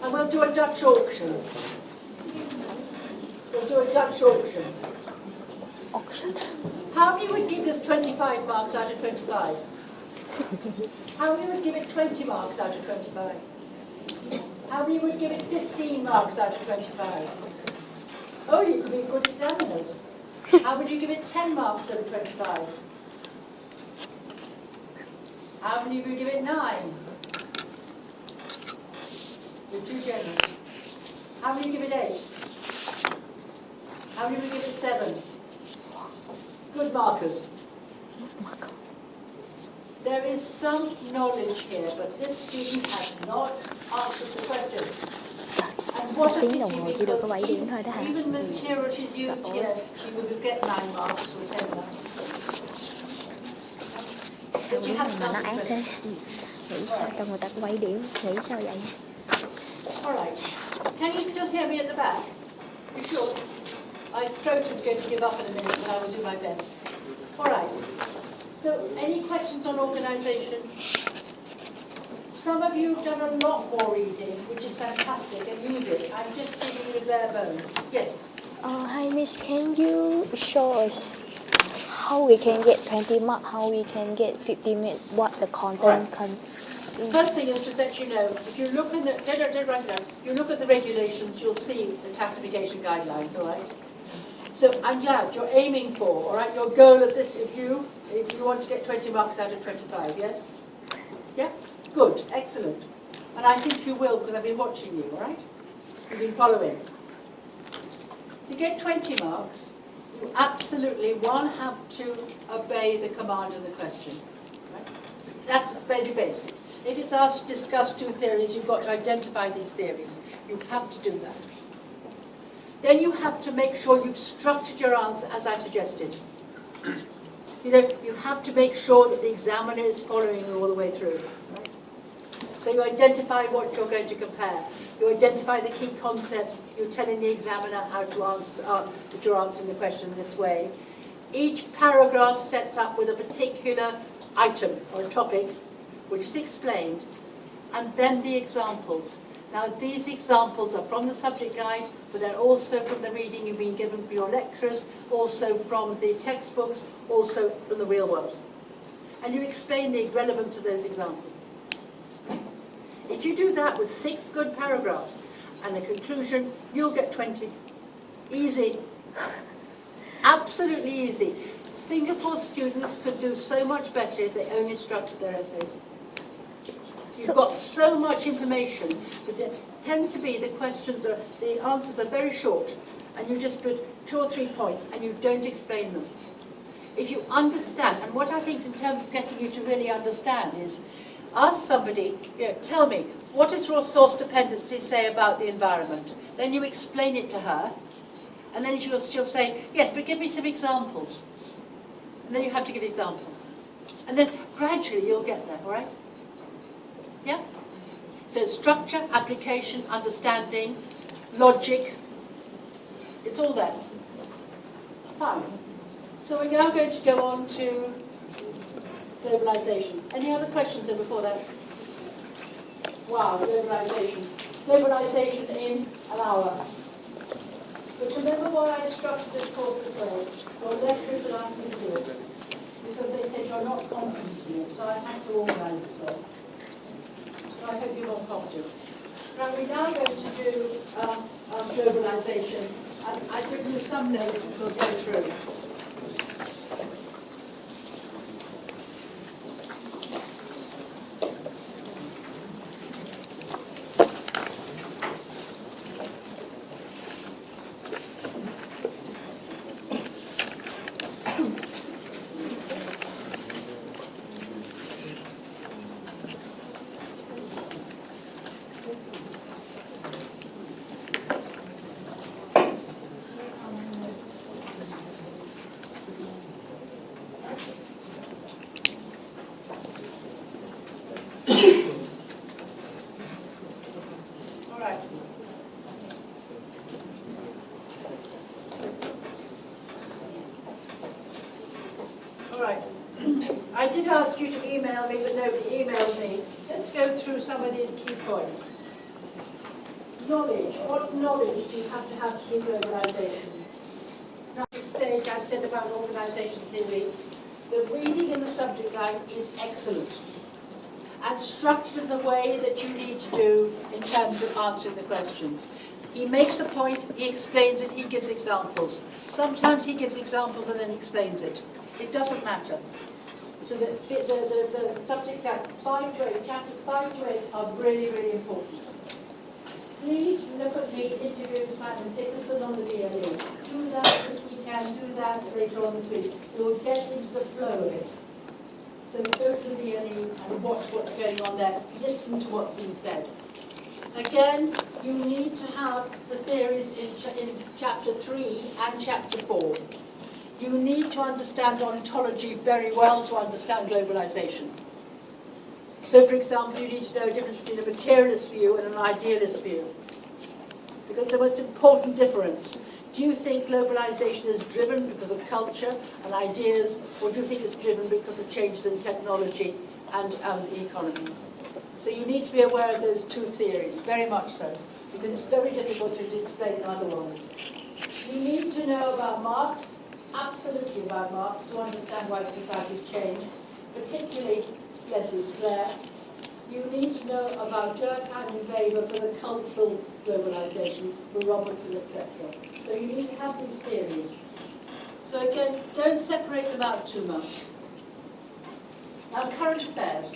And we'll do a Dutch auction. We'll do a Dutch auction. Auction. How many would give this 25 marks out of 25? How many would give it 20 marks out of 25? How many would give it 15 marks out of 25? Oh, you could be good examiners. How would you give it 10 marks out of 25? How many would you give it 9? You're too generous. How many would you give it 8? How many would you give it 7? Good markers. There is some knowledge here, but this student has not answered the question. And what a Tiếng pity, đồng hồ chỉ được có 7 điểm thôi đó because hả? even the material she's used here, she would get 9 marks or 10 marks. Sao But she biết has mà nó answered ác the thế? question. Nghĩ sao cho người ta có 7 điểm? Nghĩ sao vậy? All right. Can you still hear me at the back? You sure? My throat is going to give up in a minute, but I will do my best. All right. So, any questions on organisation? Some of you have done a lot more reading, which is fantastic, and use it. I'm just giving you bare bones. Yes? Hi Miss, can you show us how we can get 20 marks, how we can get 50 minutes, what the content can... First thing is just let you know, if you look in the, don't write it down. You look at the regulations, you'll see the classification guidelines, all right? So I'm glad you're aiming for, all right, your goal at this, if you want to get 20 marks out of 25, yes? Yeah? Good, excellent. And I think you will, because I've been watching you, all right? You've been following. To get 20 marks, you absolutely, one, have to obey the command of the question. Right? That's very basic. If it's asked to discuss 2 theories, you've got to identify these theories. You have to do that. Then you have to make sure you've structured your answer as I've suggested. You know, you have to make sure that the examiner is following you all the way through. Right? So you identify what you're going to compare. You identify the key concepts. You're telling the examiner how to answer, that you're answering the question this way. Each paragraph sets up with a particular item or a topic which is explained, and then the examples. Now, these examples are from the subject guide, but they're also from the reading you've been given for your lecturers, also from the textbooks, also from the real world. And you explain the relevance of those examples. If you do that with 6 good paragraphs and a conclusion, you'll get 20. Easy. Absolutely easy. Singapore students could do so much better if they only structured their essays. You've got so much information, but it tend to be the answers are very short, and you just put 2 or 3 points, and you don't explain them. If you understand, and what I think in terms of getting you to really understand is, ask somebody, tell me, what does resource dependency say about the environment? Then you explain it to her, and then she'll say, yes, but give me some examples. And then you have to give examples. And then gradually you'll get there, all right? Yeah? So structure, application, understanding, logic, it's all there. Fine. So we're now going to go on to globalization. Any other questions then before that? Wow, globalization. Globalization in an hour. But remember why I structured this course this way. Your lecturers had asked me to do it. Because they said you're not competent in it, so I had to organise this way. So I hope you're more competent. Right, we're now going to do globalization. I've given you some notes which we'll go through. I did ask you to email me, but nobody emailed me. Let's go through some of these key points. Knowledge. What knowledge do you have to do globalization? Now, at this stage, I said about organization theory, the reading in the subject guide is excellent and structured in the way that you need to do in terms of answering the questions. He makes a point, he explains it, he gives examples. Sometimes he gives examples and then explains it. It doesn't matter. So the subject chapters 5 to 8 are really, really important. Please look at me interviewing Simon Dickerson on the VLE. Do that this weekend, do that later on this week. You'll get into the flow of it. So go to the VLE and watch what's going on there. Listen to what's being said. Again, you need to have the theories in chapter 3 and chapter 4. You need to understand ontology very well to understand globalization. So, for example, you need to know the difference between a materialist view and an idealist view. Because the most important difference, do you think globalization is driven because of culture and ideas, or do you think it's driven because of changes in technology and the economy? So you need to be aware of those two theories, very much so, because it's very difficult to explain otherwise. You need to know about Marx, absolutely about Marx, to understand why societies change, particularly Leslie Sklair. You need to know about Durkheim and Weber for the cultural globalization, for Robertson, etc. So you need to have these theories. So again, don't separate them out too much. Now, current affairs.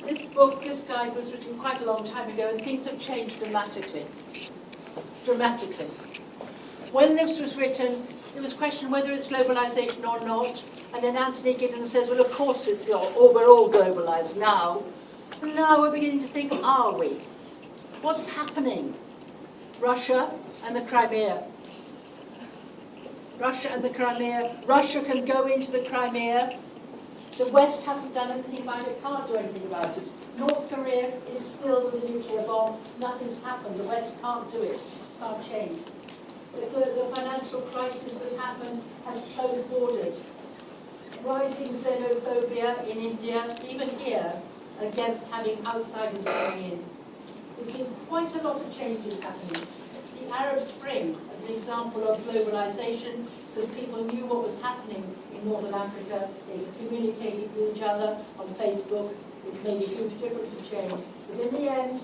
This book, this guide was written quite a long time ago, and things have changed dramatically. Dramatically. When this was written, it was questioned whether it's globalization or not, and then Anthony Giddens says, well, of course it's we're all globalized now. And now we're beginning to think, are we? What's happening? Russia and the Crimea. Russia and the Crimea. Russia can go into the Crimea. The West hasn't done anything about it, can't do anything about it. North Korea is still with a nuclear bomb. Nothing's happened. The West can't do it, can't change. The financial crisis that happened has closed borders. rising xenophobia in India, even here, against having outsiders coming in. There's been quite a lot of changes happening. The Arab Spring, as an example of globalization, because people knew what was happening in Northern Africa, they could communicate with each other on Facebook, it made a huge difference and change. But in the end,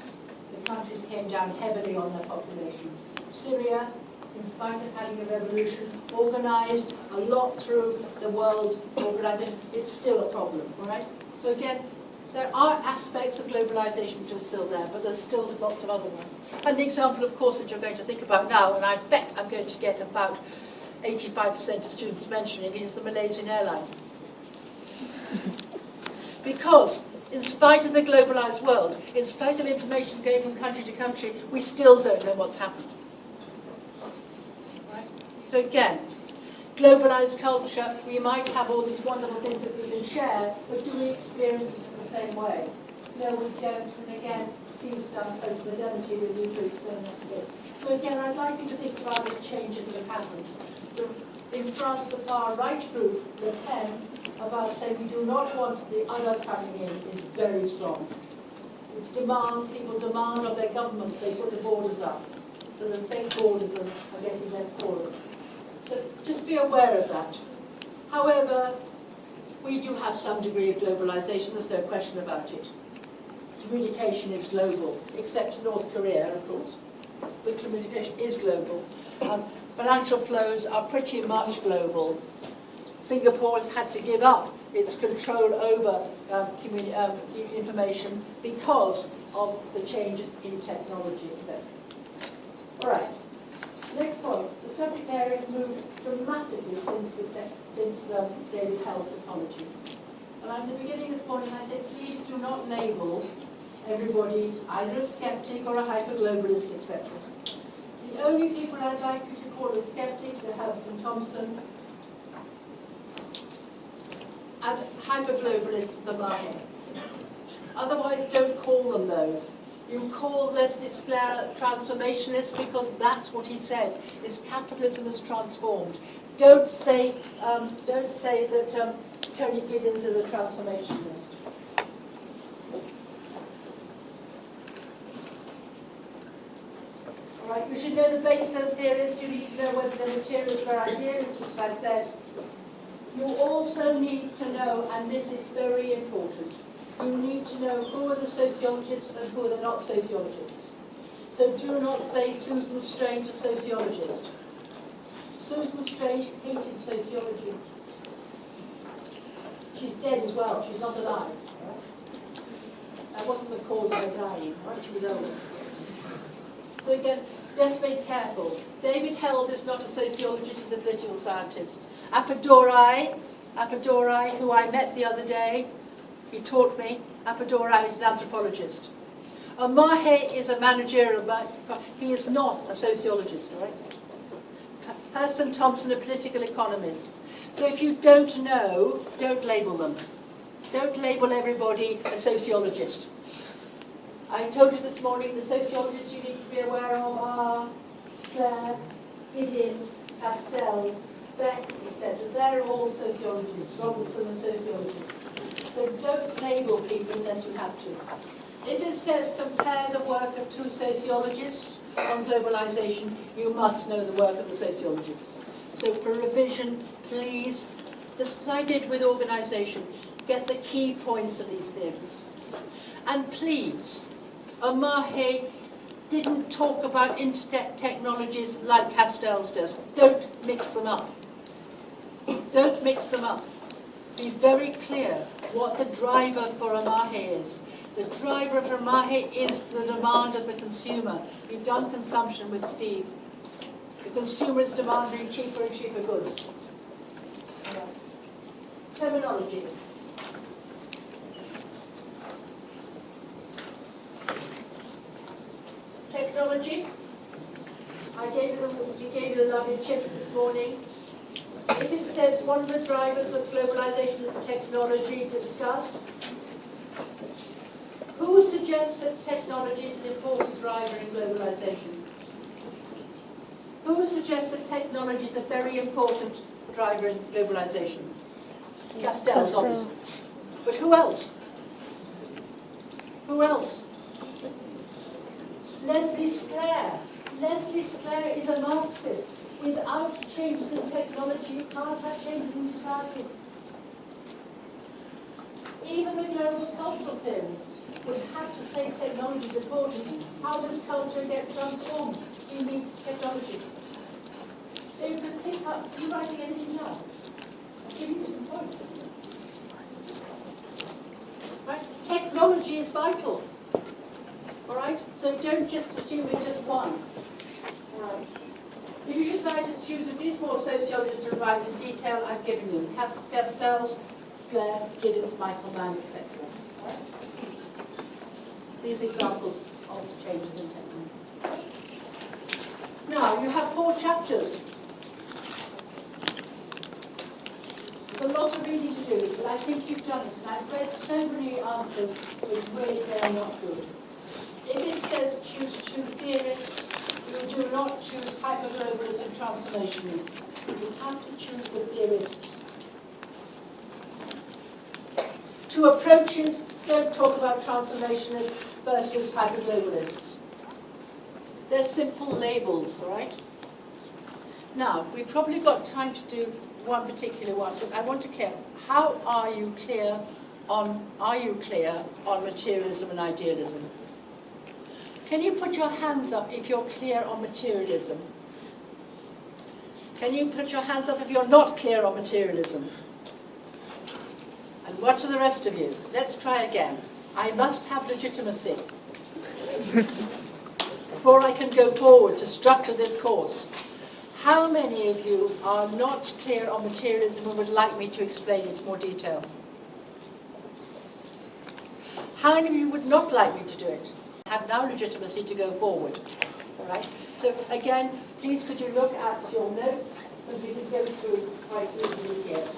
the countries came down heavily on their populations. Syria, in spite of having a revolution, organized a lot through the world organization, it's still a problem, right? So again, there are aspects of globalization which are still there, but there's still lots of other ones. And the example, of course, that you're going to think about now, and I bet I'm going to get about 85% of students mentioning it, is the Malaysian airline. Because in spite of the globalized world, in spite of information going from country to country, we still don't know what's happened. Right? So again, globalized culture, we might have all these wonderful things that we can share, but do we experience it in the same way? No, we don't. And again, Steve's done post-modernity, we need to explain that a bit. So again, I'd like you to think about the changes that have happened. In France, the far-right group, Le Pen, about saying we do not want the other coming in, is very strong. It demands, people demand of their governments, they put the borders up. So the state borders are getting less porous. So just be aware of that. However, we do have some degree of globalization, there's no question about it. Communication is global, except North Korea, of course. But communication is global. Financial flows are pretty much global. Singapore has had to give up its control over information because of the changes in technology, etc. All right. Next point. The subject area has moved dramatically since David Hell's technology. And at the beginning of this morning I said, please do not label everybody either a skeptic or a hyper-globalist, etc. The only people I'd like you to call as skeptics are Helston Thompson and hyper-globalists are Mahe. Otherwise, don't call them those. You call Leslie Sklair transformationist because that's what he said, is capitalism has transformed. Don't say that Tony Giddens is a transformationist. All right, you should know the basis of the theories, you need to know whether the materials were idealists, which I said. You also need to know, and this is very important, you need to know who are the sociologists and who are the not sociologists. So do not say Susan Strange, a sociologist. Susan Strange hated sociology. She's dead as well, she's not alive. Right? That wasn't the cause of her dying, right? She was older. So again, just be careful. David Held is not a sociologist, he's a political scientist. Appadurai, who I met the other day, he taught me, Appadurai is an anthropologist. Mahe is a managerial, he is not a sociologist, right? Helston Thompson, a political economist. So if you don't know, don't label them. Don't label everybody a sociologist. I told you this morning the sociologists you need to be aware of are Sklair, Giddens, Castell, Beck, etc. They're all sociologists, Robertson and sociologists. So don't label people unless you have to. If it says compare the work of two sociologists on globalization, you must know the work of the sociologists. So for revision, please, just as I did with organization, get the key points of these things. And please, Mahe didn't talk about internet technologies like Castells does. Don't mix them up. Don't mix them up. Be very clear what the driver for Mahe is. The driver for Mahe is the demand of the consumer. We've done consumption with Steve. The consumer is demanding cheaper and cheaper goods. Terminology. Technology. You gave you a lovely chip this morning. If it says one of the drivers of globalization is technology, discuss. Who suggests that technology is an important driver in globalization? Who suggests that technology is a very important driver in globalization? Castells, obviously. But who else? Who else? Leslie Sklair. Leslie Sklair is a Marxist. Without changes in technology, you can't have changes in society. Even the global cultural theorists would have to say technology is important. How does culture get transformed? You need technology. So you can pick up, are you writing anything now? I'm giving you some points. Right? Technology is vital. All right? So don't just assume it's just one. All right? If you decided to choose a few more sociologists to revise in detail, I've given them Castells, Sklair, Giddens, Michael Mann, etc. Right? These examples of changes in technology. Now, you have 4 chapters. There's a lot of reading to do, but I think you've done it. And I've read so many answers which really they're not good. If it says choose 2 theorists, you do not choose hyperglobalists and transformationists. You have to choose the theorists. 2 approaches, don't talk about transformationists versus hyperglobalists. They're simple labels, all right? Now, we've probably got time to do one particular one, but I want to clear, how are you clear on materialism and idealism? Can you put your hands up if you're clear on materialism? Can you put your hands up if you're not clear on materialism? And what are the rest of you? Let's try again. I must have legitimacy before I can go forward to structure this course. How many of you are not clear on materialism and would like me to explain it in more detail? How many of you would not like me to do it? I have now legitimacy to go forward. All right? So again, please could you look at your notes, because we can go through quite easily here.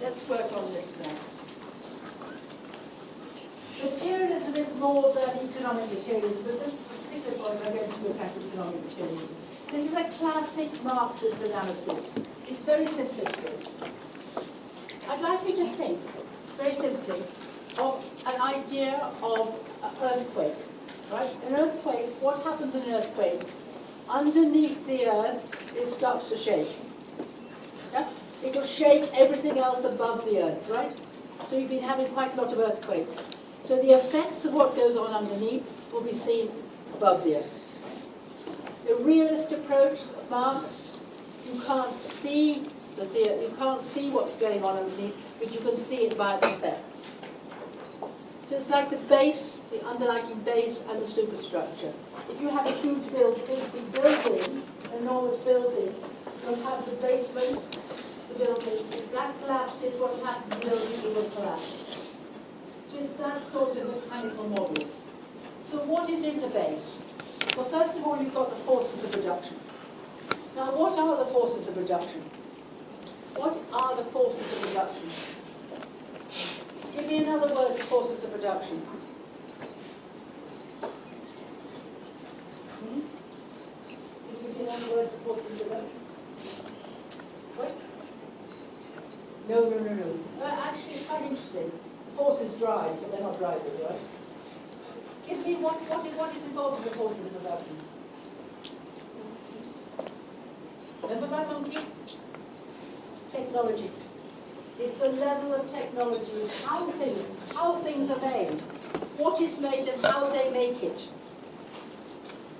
Let's work on this now. Materialism is more than economic materialism, but this particular point we're going to look at economic materialism. This is a classic Marxist analysis. It's very simplistic. I'd like you to think, very simply, of an idea of an earthquake. Right? An earthquake, what happens in an earthquake? Underneath the earth, it starts to shake. Yeah? It will shake everything else above the earth, right? So you've been having quite a lot of earthquakes. So the effects of what goes on underneath will be seen above the earth. The realist approach of Marx, you can't see you can't see what's going on underneath, but you can see it by its effects. So it's like the base, the underlying base, and the superstructure. If you have a huge building, an enormous building, you'll have the basement, the building. If that collapses, what happens to the building will collapse. So it's that sort of mechanical model. So what is in the base? Well, first of all, you've got the forces of production. Now, what are the forces of production? What are the forces of production? Give me another word for forces of production. Give me another word for forces of production. What? No. Actually, it's quite interesting. Forces drive, but they're not drivers, right? Give me what is involved in the forces of production? Remember my monkey? Technology. It's the level of technology, how things are made, what is made and how they make it.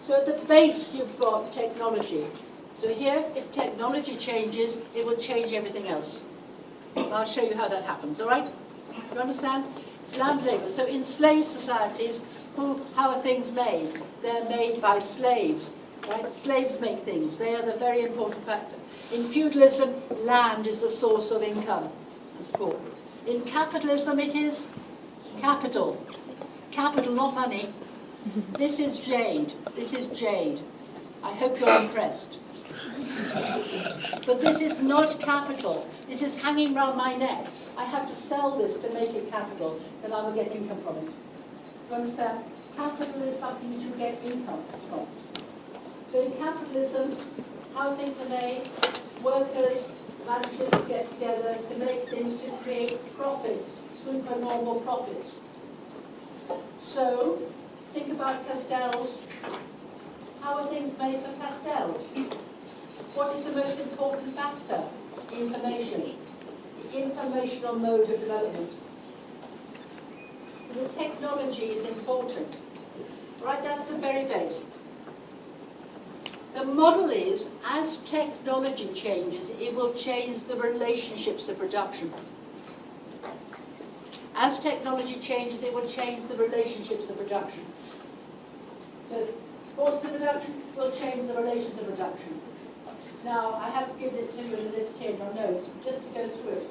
So at the base you've got technology. So here, if technology changes, it will change everything else. And I'll show you how that happens, all right? You understand? It's land labour. So in slave societies, how are things made? They're made by slaves, right? Slaves make things. They are the very important factor. In feudalism, land is the source of income and support. In capitalism, it is Capital. Capital, not money. This is jade. This is jade. I hope you're impressed. But this is not capital. This is hanging round my neck. I have to sell this to make it capital, and I will get income from it. You understand? Capital is something that you get income from. So in capitalism, how things are made, workers, managers get together to make things to create profits, supernormal profits. So, think about Castells. How are things made for Castells? What is the most important factor? Information. The informational mode of development. The technology is important. Right, that's the very base. The model is, as technology changes, it will change the relationships of production. As technology changes, it will change the relationships of production. So, forces of production will change the relations of production. Now, I have given it to you in the list here in your notes, just to go through it.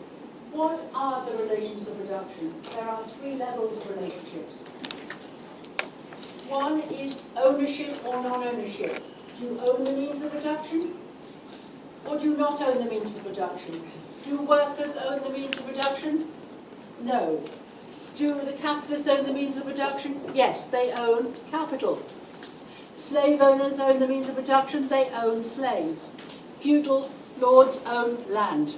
What are the relations of production? There are 3 levels of relationships. One is ownership or non-ownership. Do you own the means of production? Or do you not own the means of production? Do workers own the means of production? No. Do the capitalists own the means of production? Yes, they own capital. Slave owners own the means of production, they own slaves. Feudal lords own land.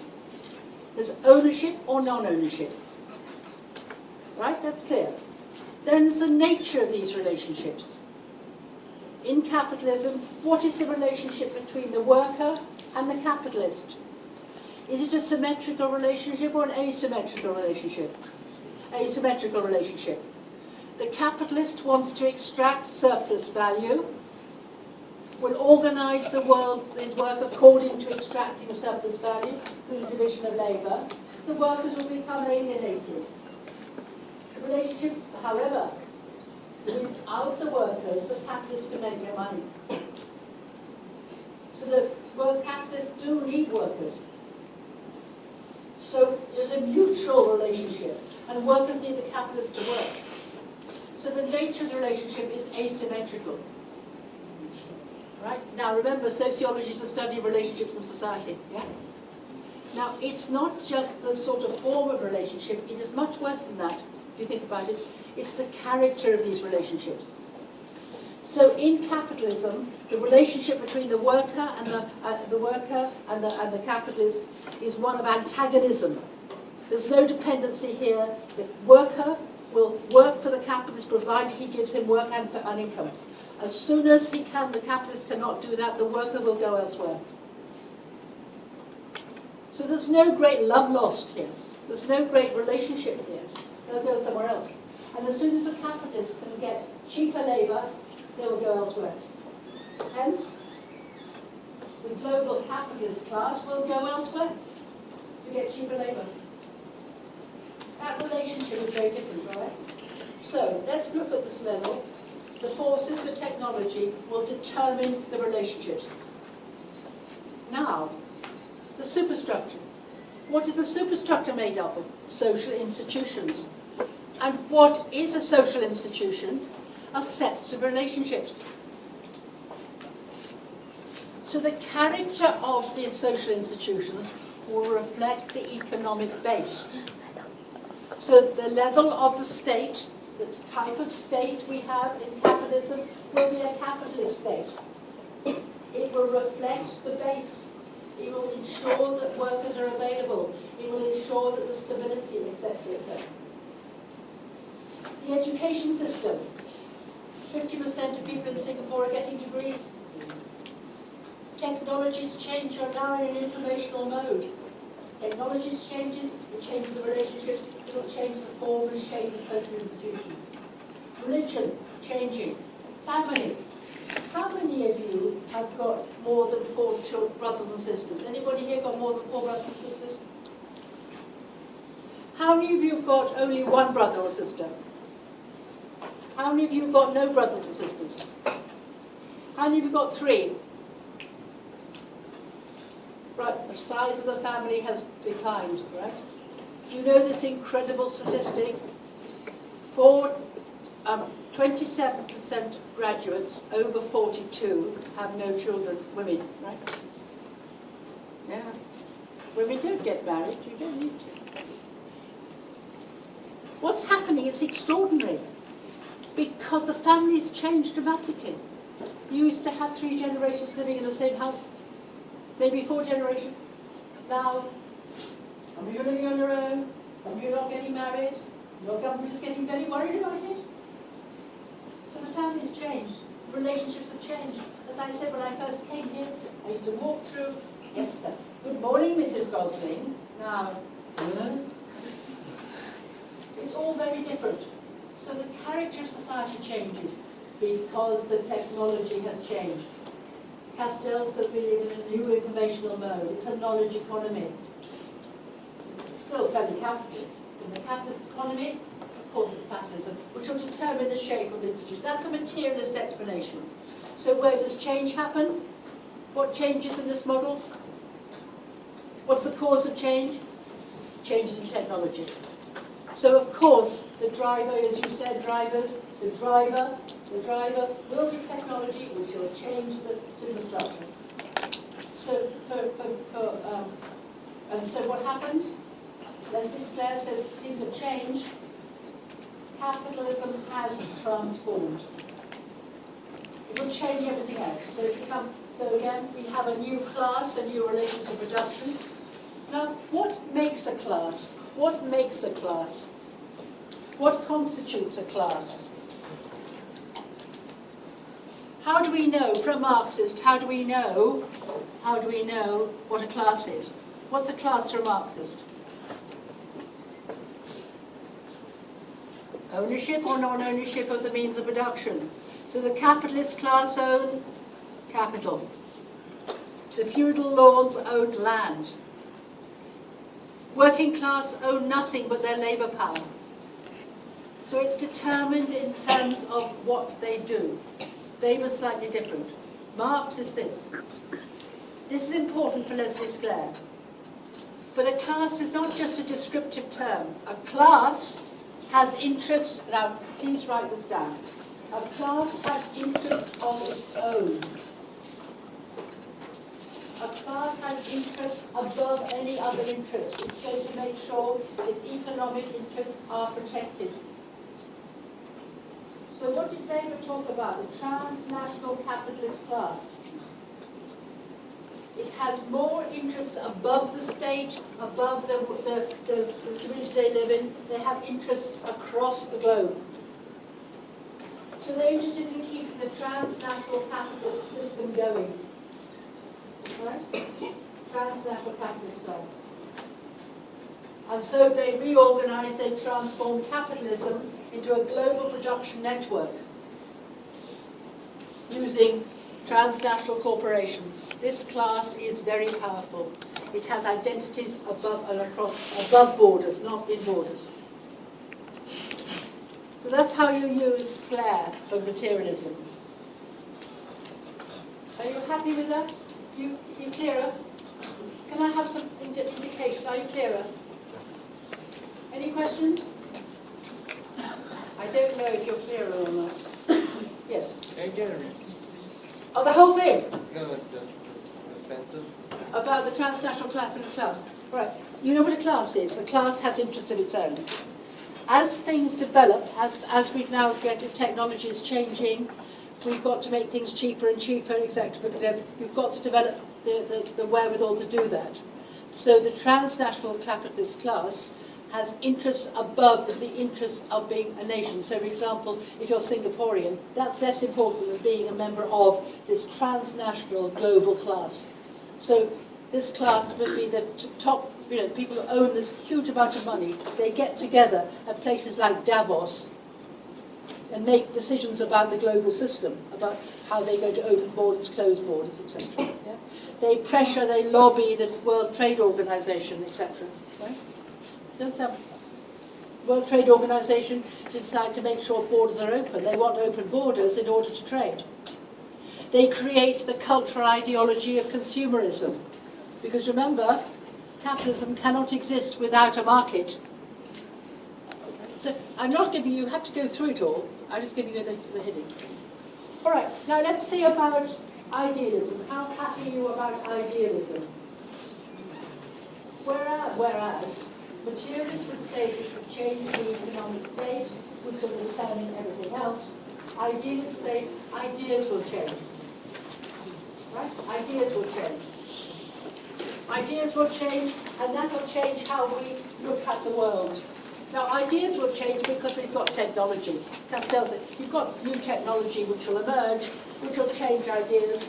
There's ownership or non-ownership. Right, that's clear. Then there's the nature of these relationships. In capitalism, what is the relationship between the worker and the capitalist? Is it a symmetrical relationship or an asymmetrical relationship? Asymmetrical relationship. The capitalist wants to extract surplus value, will organize the world, his work according to extracting of surplus value through the division of labour. The workers will become alienated. The relationship, however, without the workers, the capitalists can make their money. So the capitalists do need workers. So there's a mutual relationship, and workers need the capitalists to work. So the nature of the relationship is asymmetrical. Right? Now remember, sociology is the study of relationships in society. Yeah? Now it's not just the sort of form of relationship, it is much worse than that, if you think about it. It's the character of these relationships. So in capitalism, the relationship between the worker and the capitalist is one of antagonism. There's no dependency here. The worker will work for the capitalist provided he gives him work and income. As soon as he can, the capitalist cannot do that, the worker will go elsewhere. So there's no great love lost here. There's no great relationship here. They'll go somewhere else. And as soon as the capitalist can get cheaper labour, they will go elsewhere. Hence, the global capitalist class will go elsewhere to get cheaper labour. That relationship is very different, right? So, let's look at this level. The forces, the technology, will determine the relationships. Now, the superstructure. What is the superstructure made up of? Social institutions. And what is a social institution? Are sets of relationships. So the character of these social institutions will reflect the economic base. So the level of the state, the type of state we have in capitalism, will be a capitalist state. It will reflect the base. It will ensure that workers are available. It will ensure that the stability, etc., etc. The education system. 50% of people in Singapore are getting degrees. Technologies change, are now in an informational mode. Technologies changes, it changes the relationships, it will change the form and shape of social institutions. Religion, changing. Family. How many of you have got more than 4 brothers and sisters? Anybody here got more than 4 brothers and sisters? How many of you have got only 1 brother or sister? How many of you have got no brothers and sisters? How many of you have got 3? Right, the size of the family has declined, right? You know this incredible statistic? For 27% graduates over 42 have no children, women, right? Yeah. Women don't get married, you don't need to. What's happening is extraordinary, because the family's changed dramatically. You used to have 3 generations living in the same house, maybe 4 generations. Now, some of you are living on your own, some of you are not getting married, your government is getting very worried about it. So the family's changed, relationships have changed. As I said when I first came here, I used to walk through, yes sir, good morning Mrs. Gosling. Now, it's all very different. So the character of society changes because the technology has changed. Castell says we live in a new informational mode. It's a knowledge economy. It's still fairly capitalist. In the capitalist economy, of course it's capitalism, which will determine the shape of institutions. That's a materialist explanation. So where does change happen? What changes in this model? What's the cause of change? Changes in technology. So of course, the driver, as you said, drivers, the driver will be technology which will change the superstructure. So and so what happens? Leslie Clare says things have changed. Capitalism has transformed. It will change everything else. So again, we have a new class, a new relations of production. Now, what makes a class? What makes a class? What constitutes a class? How do we know, for a Marxist, how do we know what a class is? What's a class for a Marxist? Ownership or non-ownership of the means of production. So the capitalist class own capital. The feudal lords owned land. Working class own nothing but their labour power. So it's determined in terms of what they do. They were slightly different. Marx is this. This is important for Leslie Clare. But a class is not just a descriptive term. A class has interests. Now, please write this down. A class has interests of its own. A class has interests above any other interest. It's going to make sure its economic interests are protected. So what did Weber talk about? The transnational capitalist class. It has more interests above the state, above the community they live in. They have interests across the globe. So they're interested in keeping the transnational capitalist system going. Right? Transnational capitalist class. And so they reorganize, they transform capitalism into a global production network using transnational corporations. This class is very powerful. It has identities above and across, above borders, not in borders. So that's how you use Clare of materialism. Are you happy with that? You clearer? Can I have some indication? Are you clearer? Any questions? I don't know if you're clearer or not. Yes? Oh, the whole thing? No, the sentence. About the transnational capitalist class. Right. You know what a class is? A class has interests of its own. As things develop, as we've now got technology is changing, we've got to make things cheaper and cheaper, etc. But we've got to develop the wherewithal to do that. So the transnational capitalist class has interests above the interests of being a nation. So, for example, if you're Singaporean, that's less important than being a member of this transnational global class. So this class would be the top, the people who own this huge amount of money. They get together at places like Davos and make decisions about the global system, about how they're going to open borders, close borders, etc. Yeah? They pressure, they lobby the World Trade Organization, etc. Right? The World Trade Organization decide to make sure borders are open. They want open borders in order to trade. They create the cultural ideology of consumerism. Because remember, capitalism cannot exist without a market. So I'm not giving you have to go through it all. I'm just giving you the heading. All right. Now let's see about idealism. How happy are you about idealism? Whereas materialists would say this would change the economic base, which will determine everything else. Idealists say ideas will change. Right? Ideas will change. Ideas will change, and that will change how we look at the world. Now, ideas will change because we've got technology. Castell said, you've got new technology which will emerge, which will change ideas.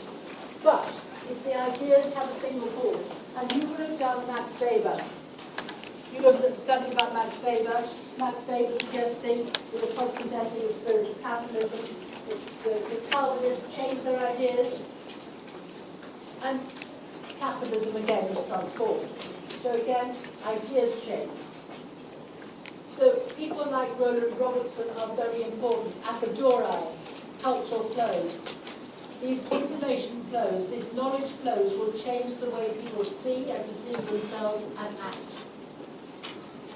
But if the ideas have a single force, and you would have done Max Weber. You would have studied about Max Weber. Max Weber suggesting with the transcendental spirit of capitalism, the Calvinists changed their ideas, and capitalism again is transformed. So again, ideas change. So people like Roland Robertson are very important. Apodora, cultural flows. These information flows, these knowledge flows will change the way people see and perceive themselves and act.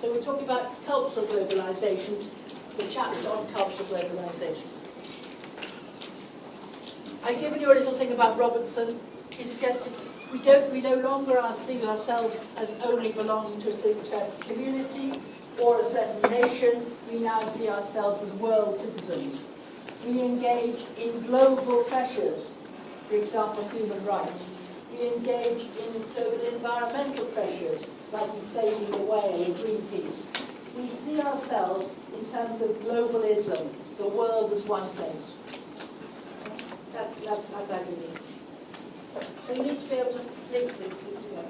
So we're talking about cultural globalization, the chapter on cultural globalization. I've given you a little thing about Robertson. He suggested we no longer see ourselves as only belonging to a certain community or a certain nation. We now see ourselves as world citizens. We engage in global pressures, for example, human rights. We engage in global environmental pressures, like Saving the Whale and Greenpeace. We see ourselves in terms of globalism, the world as one place. That's as I do this. So you need to be able to link things together.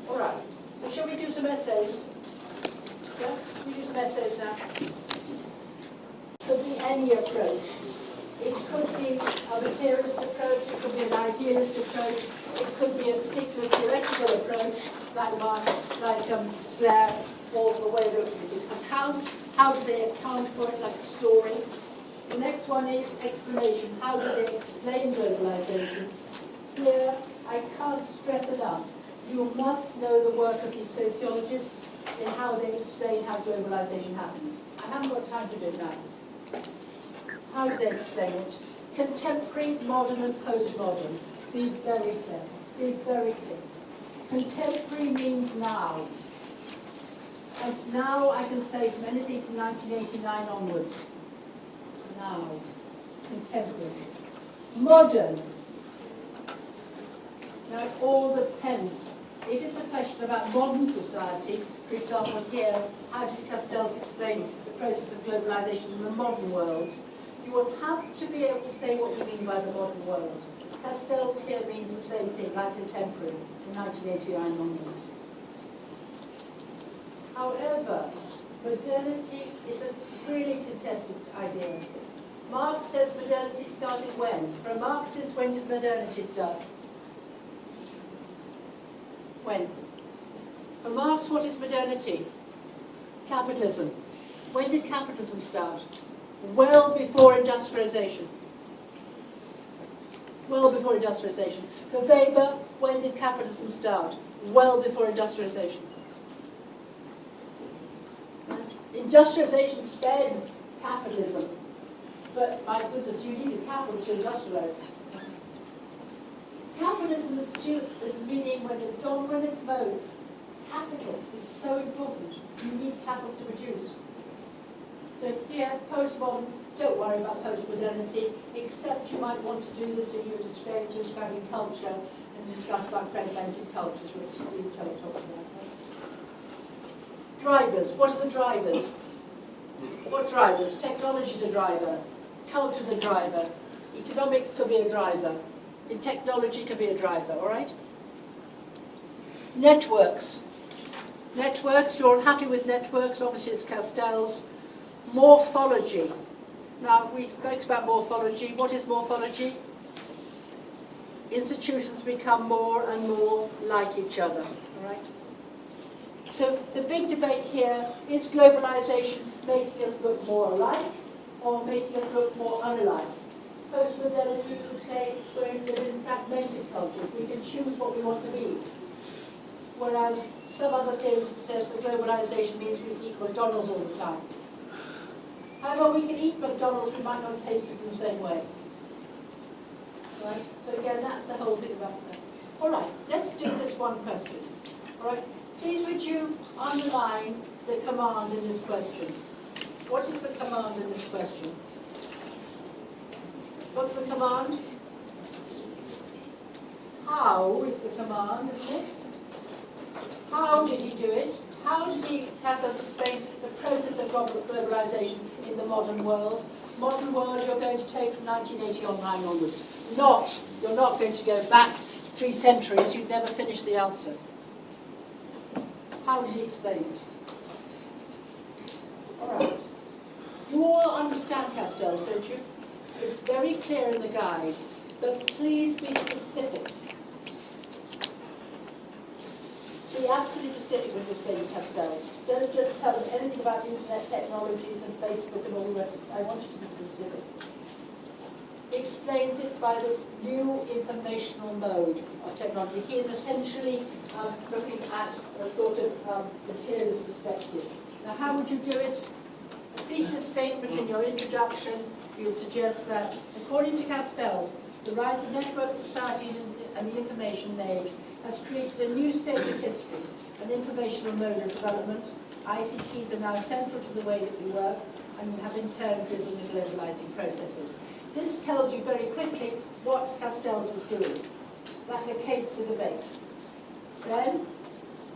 All right. So shall we do some essays? Yeah? We do some essays now. Could be any approach. It could be a materialist approach, it could be an idealist approach, it could be a particular theoretical approach, like Square, or the way that accounts, how do they account for it, like a story. The next one is explanation. How do they explain globalization? Here, I can't stress enough. You must know the work of these sociologists in how they explain how globalization happens. I haven't got time to do it now. How do they explain it? Contemporary, modern, and postmodern. Be very clear. Be very clear. Contemporary means now. And now I can say from anything from 1989 onwards. Now. Contemporary. Modern. Now it all depends. If it's a question about modern society, for example here, how did Castells explain the process of globalization in the modern world? You will have to be able to say what you mean by the modern world. Castells here means the same thing, like contemporary, from 1989 onwards. However, modernity is a really contested idea. Marx says modernity started when? For a Marxist, when did modernity start? When? For Marx, what is modernity? Capitalism. When did capitalism start? Well before industrialization. Well before industrialization. For Weber, when did capitalism start? Well before industrialization. Industrialization sped capitalism. But my goodness, you needed capital to industrialize. Capitalism is meaning when the dominant mode, capital, is so important. You need capital to produce. So here, postmodern, don't worry about postmodernity, except you might want to do this if you're describing culture and discuss about fragmented cultures, which Steve talked about. Drivers, what are the drivers? What drivers? Technology is a driver, culture is a driver, economics could be a driver, in technology could be a driver, all right? Networks. Networks, you're all happy with networks, obviously it's Castells. Morphology. Now, we spoke about morphology. What is morphology? Institutions become more and more like each other. All right? So the big debate here is globalization making us look more alike or making us look more unalike. Postmodernity would say we're in fragmented cultures. We can choose what we want to be. Whereas some other theorists says that globalization means we eat McDonald's all the time. However, we can eat McDonald's, we might not taste it in the same way. Right? So again, that's the whole thing about that. All right, let's do this one question. All right, please would you underline the command in this question? What is the command in this question? What's the command? How is the command, isn't it? How did he do it? How did he, has us explain the process of globalization in the modern world? Modern world you're going to take from 1980 online onwards. You're not going to go back 3 centuries, you'd never finish the answer. How did he explain it? All right. You all understand Castells, don't you? It's very clear in the guide, but please be specific. Be absolutely specific when you're explaining Castells. Don't just tell them anything about internet technologies and Facebook and all the rest. I want you to be specific. He explains it by the new informational mode of technology. He is essentially looking at a sort of materialist perspective. Now, how would you do it? A thesis statement in your introduction, you would suggest that, according to Castells, the rise of network society and the information age has created a new state of history, an informational mode of development. ICTs are now central to the way that we work and have in turn driven the globalizing processes. This tells you very quickly what Castells is doing. That locates the debate. Then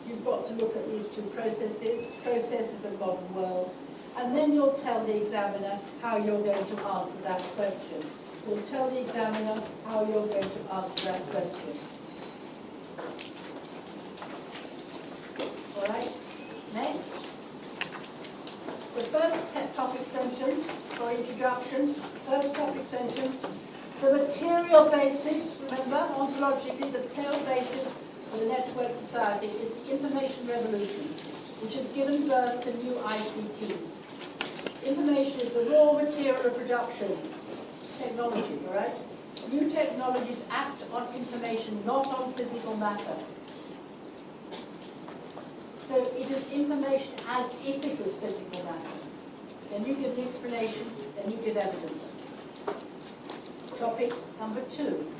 you've got to look at these two processes of modern world, and then you'll tell the examiner how you're going to answer that question. You'll tell the examiner how you're going to answer that question. All right, next. The first topic sentence, or introduction, first topic sentence, the material basis, remember, ontologically, the material basis of the network society is the information revolution, which has given birth to new ICTs. Information is the raw material of production, technology, all right? New technologies act on information, not on physical matter. So it is information as if it was physical matter. Then you give an explanation, then you give evidence. Topic number 2.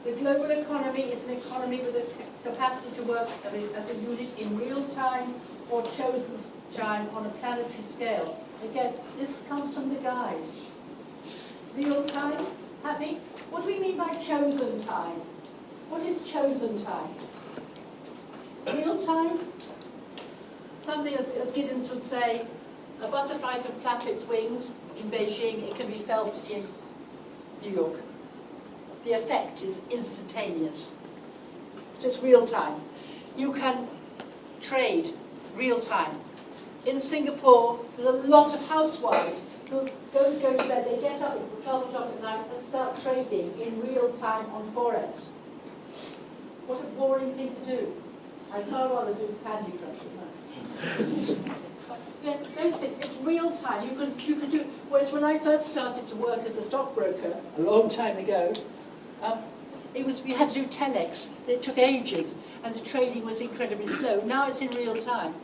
The global economy is an economy with a capacity to work as a unit in real time or chosen time on a planetary scale. Again, this comes from the guide. Real time, happy? What do we mean by chosen time? What is chosen time? Real time? Something as Giddens would say, a butterfly can flap its wings in Beijing, it can be felt in New York. The effect is instantaneous. Just real time. You can trade real time. In Singapore, there's a lot of housewives who go to bed, they get up at 12 o'clock at night and start trading in real time on Forex. What a boring thing to do. I'd far rather do Candy Crush at night. Yeah, those things, it's real time. You can do it. Whereas when I first started to work as a stockbroker a long time ago, we had to do telex. It took ages, and the trading was incredibly slow. Now it's in real time.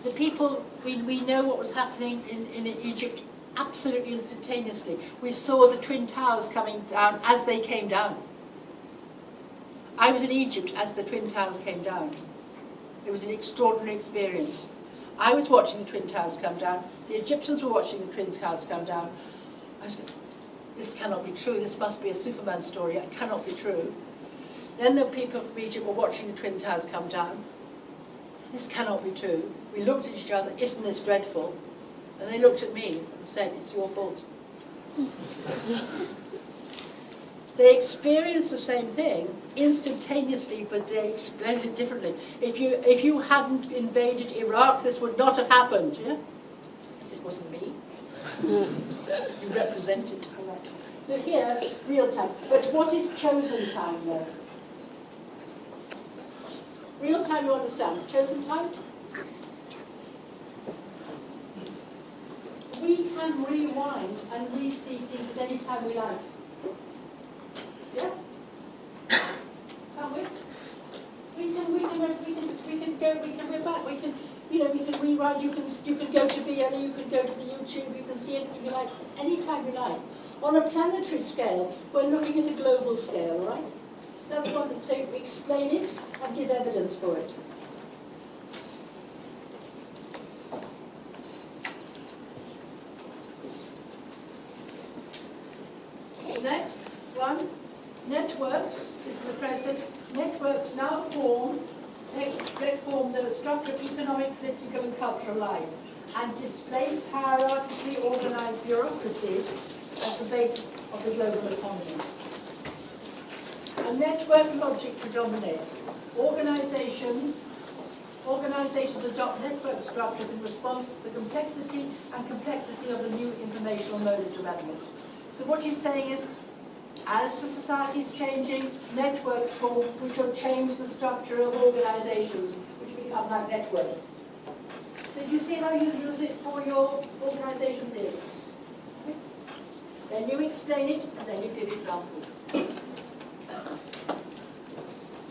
The people, we know what was happening in Egypt absolutely instantaneously. We saw the Twin Towers coming down as they came down. I was in Egypt as the Twin Towers came down. It was an extraordinary experience. I was watching the Twin Towers come down. The Egyptians were watching the Twin Towers come down. I was going, this cannot be true. This must be a Superman story. It cannot be true. Then the people from Egypt were watching the Twin Towers come down. This cannot be true. We looked at each other, isn't this dreadful? And they looked at me and said, it's your fault. They experienced the same thing instantaneously, but they explained it differently. If you hadn't invaded Iraq, this would not have happened, yeah? Because it wasn't me. You represented. So here, real time. But what is chosen time, though? Real time, you understand. Chosen time? We can rewind and re-see things at any time we like. Yeah? Can't we? We can go, we're back. you know, we can rewrite, you can go to VLE, you can go to the YouTube, you can see anything you like, anytime you like. On a planetary scale, we're looking at a global scale, right? So that's one thing. So explain it and give evidence for it. The next one, networks. This is the process. Networks now form the structure of economic, political and cultural life and displace hierarchically organized bureaucracies as the basis of the global economy. A network logic predominates. Organizations adopt network structures in response to the complexity of the new informational mode of development. So what you're saying is, as the society is changing, networks form, which will change the structure of organizations, which become like networks. Did you see how you use it for your organization theory? Then you explain it, and then you give examples.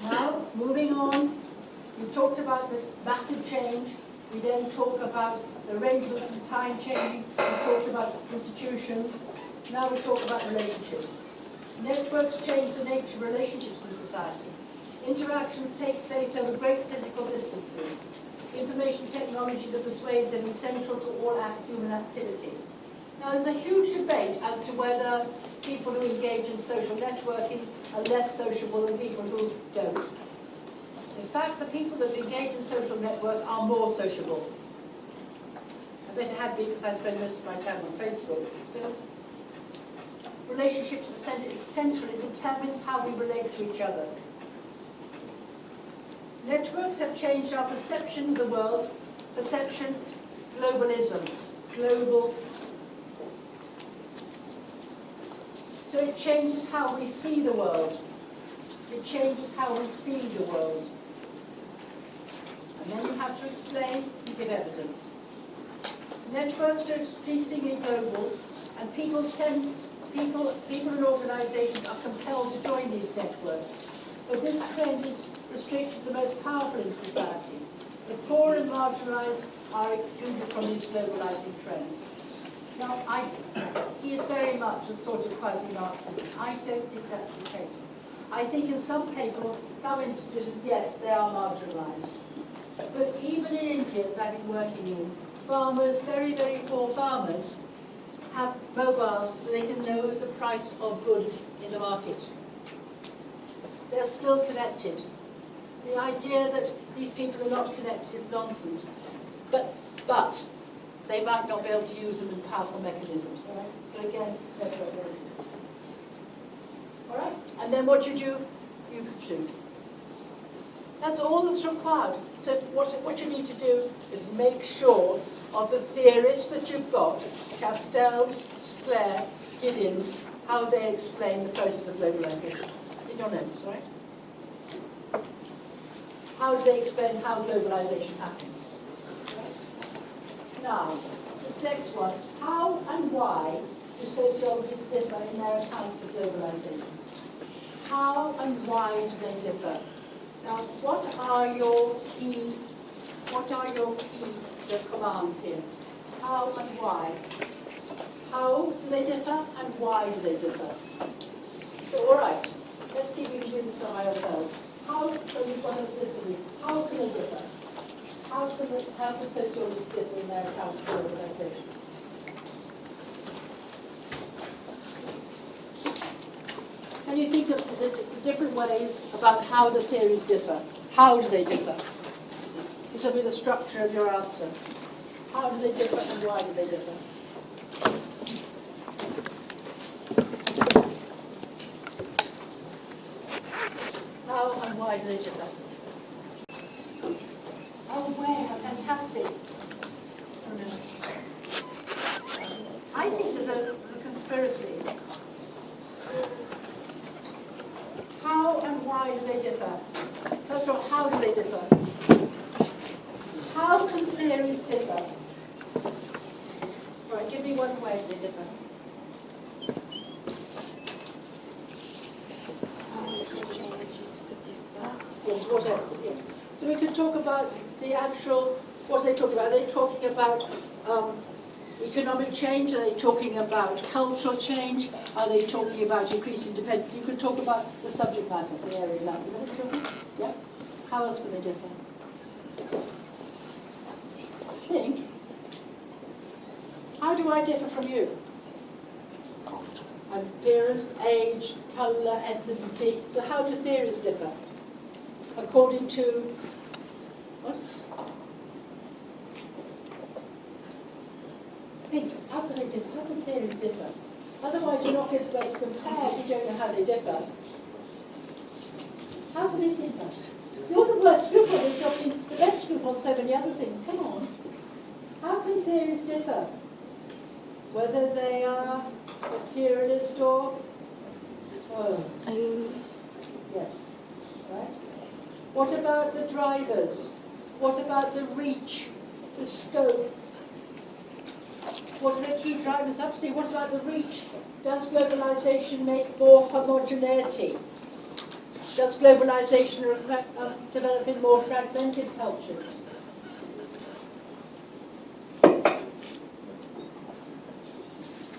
Now, moving on, you talked about the massive change. We then talk about the arrangements and time changing. We talked about institutions. Now we talk about relationships. Networks change the nature of relationships in society. Interactions take place over great physical distances. Information technologies are persuasive and central to all human activity. Now, there's a huge debate as to whether people who engage in social networking are less sociable than people who don't. In fact, the people that engage in social network are more sociable. I bet it had been because I spend most of my time on Facebook, but still. Relationships are central. It determines how we relate to each other. Networks have changed our perception of the world. Perception, globalism, global. So it changes how we see the world. It changes how we see the world. And then you have to explain and give evidence. Networks are increasingly global, and people and organizations are compelled to join these networks. But this trend is restricted to the most powerful in society. The poor and marginalized are excluded from these globalizing trends. Now, he is very much a sort of quasi-Marxist. I don't think that's the case. I think in some people, some institutions, yes, they are marginalized. But even in India, that I've been working in, farmers, very, very poor farmers, have mobiles so they can know the price of goods in the market. They're still connected. The idea that these people are not connected is nonsense. But they might not be able to use them in powerful mechanisms. All right? So again, network relationships. All right? And then what you do, you conclude. That's all that's required. So what you need to do is make sure of the theorists that you've got, Castell, Sclair, Giddens, how they explain the process of globalization. In your notes, right? How do they explain how globalization happens? Right? Now, this next one, how and why do sociologists differ in their accounts of globalization? How and why do they differ? Now, what are your key commands here? How and why? How do they differ and why do they differ? So, all right, let's see if we can do this by ourselves. How can you want us listening? How can they differ? How can sociologists differ in their accounts of globalization? Can you think of the different ways about how the theories differ? How do they differ? This will be the structure of your answer. How do they differ and why do they differ? How and why do they differ? Oh, where? How fantastic. I think there's a conspiracy. How and why do they differ? First of all, how do they differ? How can theories differ? Right, give me one way they differ. Yes, what else? Yeah. So we could talk about the actual What are they talking about? Are they talking about economic change? Are they talking about cultural change? Are they talking about increasing independence? You could talk about the subject matter, the area now. You know what I'm talking? Yeah? How else can they differ? Think. How do I differ from you? Appearance, age, colour, ethnicity. So how do theories differ? According to what? Think. How can they differ? How can theories differ? Otherwise you're not going to be able to compare if you don't know how they differ. How can they differ? You're the worst group on this, you're the best group on so many other things. Come on. How can theories differ? Whether they are materialist or... yes. Right? What about the drivers? What about the reach, the scope? What are the key drivers upstream? What about the reach? Does globalization make more homogeneity? Does globalization develop in more fragmented cultures?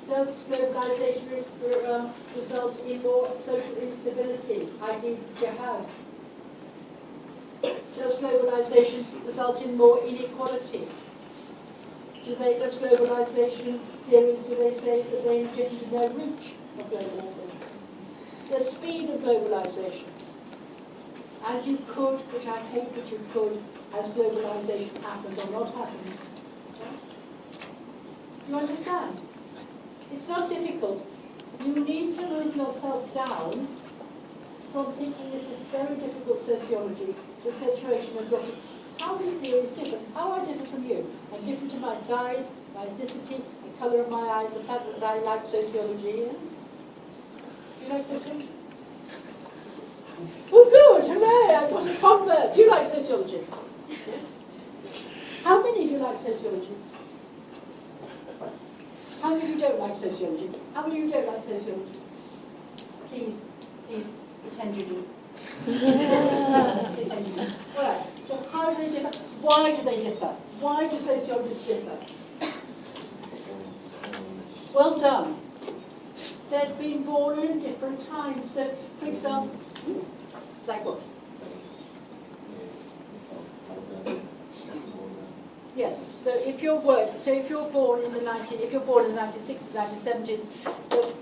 Does globalization result in more social instability, i.e. jihad? Does globalization result in more inequality? Does globalization theories, do they say that they engenders no reach of globalization? The speed of globalization. As you could, which I hate that you could, as globalization happens or not happens. Do you understand? It's not difficult. You need to move yourself down from thinking this is very difficult sociology, the situation of looking. How do theories differ? How I differ from you? I'm different to my size, my ethnicity, the colour of my eyes, the fact that I like sociology. Do you like sociology? Oh good, hooray, I've got a convert. Do you like sociology? How many of you like sociology? How many of you don't like sociology? How many of you don't like sociology? Please, pretend you do. Pretend you do. All right, so how do they differ? Why do they differ? Why do sociologists differ? Well done. They've been born in different times. So, for example, like what? Yes. So if you're born in the 1960s, 1970s,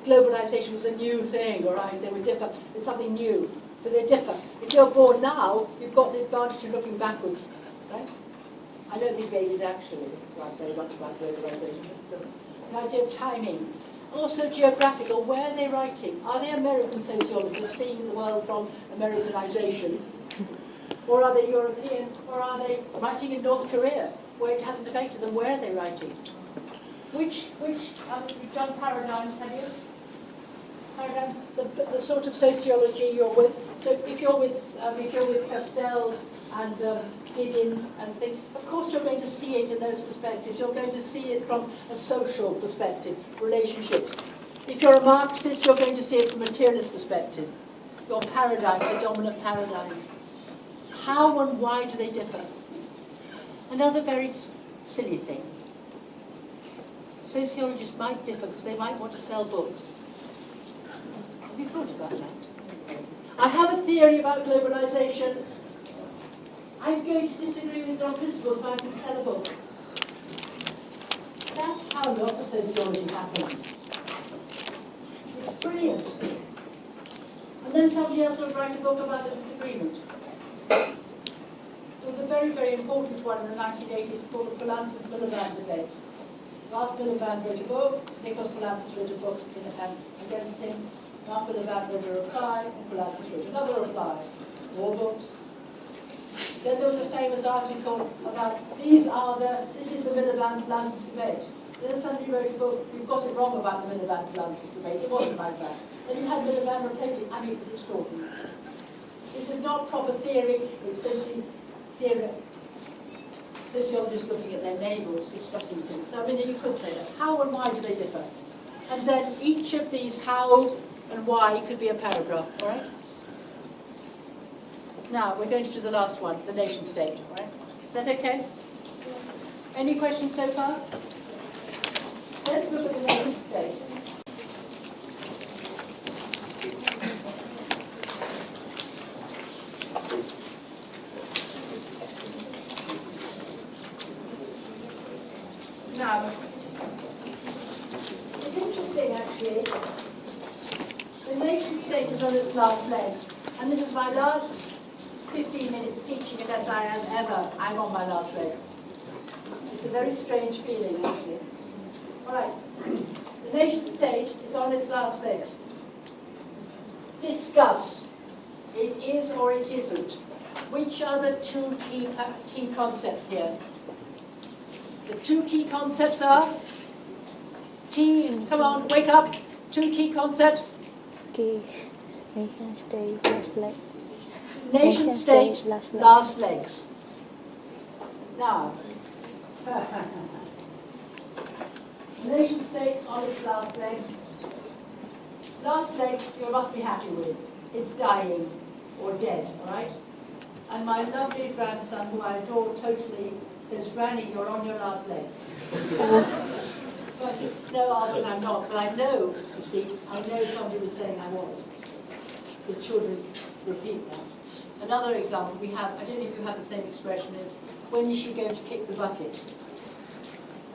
globalization was a new thing, all right? They were different. It's something new. So they differ. If you're born now, you've got the advantage of looking backwards, right? I don't think babies actually write very much about globalization. But the idea of timing. Also geographical, where are they writing? Are they American sociologists seeing the world from Americanization? Or are they European? Or are they writing in North Korea, where it hasn't affected them? Where are they writing? You've done paradigms, have you? Paradigms, the sort of sociology you're with. So if you're with Castells and Giddens and things, of course you're going to see it in those perspectives. You're going to see it from a social perspective, relationships. If you're a Marxist, you're going to see it from a materialist perspective. Your paradigms, the dominant paradigms. How and why do they differ? Another very silly thing. Sociologists might differ because they might want to sell books. Have you thought about that? I have a theory about globalization. I'm going to disagree with it on principle so I can sell a book. That's how a lot of sociology happens. It's brilliant. And then somebody else will write a book about a disagreement. There was a very, very important one in the 1980s called the Poulantzas-Miliband debate. Ralph Miliband wrote a book, Nikos Poulantzas wrote a book against him. Ralph Miliband wrote a reply, and Poulantzas wrote another reply. More books. Then there was a famous article about this is the Miliband-Poulantzas debate. Then somebody wrote a book, you've got it wrong about the Miliband-Poulantzas debate. It wasn't like that. Then you had Miliband repeating. I mean, it was extraordinary. This is not proper theory, it's simply theory. Sociologists looking at their neighbours, discussing things. So, I mean, you could say that. How and why do they differ? And then each of these how and why could be a paragraph, all right? Now, we're going to do the last one, the nation state, all right? Is that okay? Any questions so far? Let's look at the nation state. Now, it's interesting actually. The nation state is on its last legs, and this is my last 15 minutes teaching it as I am ever. I'm on my last leg. It's a very strange feeling actually. All right, the nation state is on its last legs. Discuss. It is or it isn't. Which are the two key concepts here? The two key concepts are, come on, wake up. Two key concepts. Okay. Nation state, last leg. Nation state, last legs. Now, nation state on its last legs. Last leg, you must be happy with. It's dying or dead, all right? And my lovely grandson, who I adore totally, says, Granny, you're on your last legs. So I said, no, Albert, I'm not. But I know, you see, I know somebody was saying I was. Because children repeat that. Another example we have, I don't know if you have the same expression, is, when is she going to kick the bucket?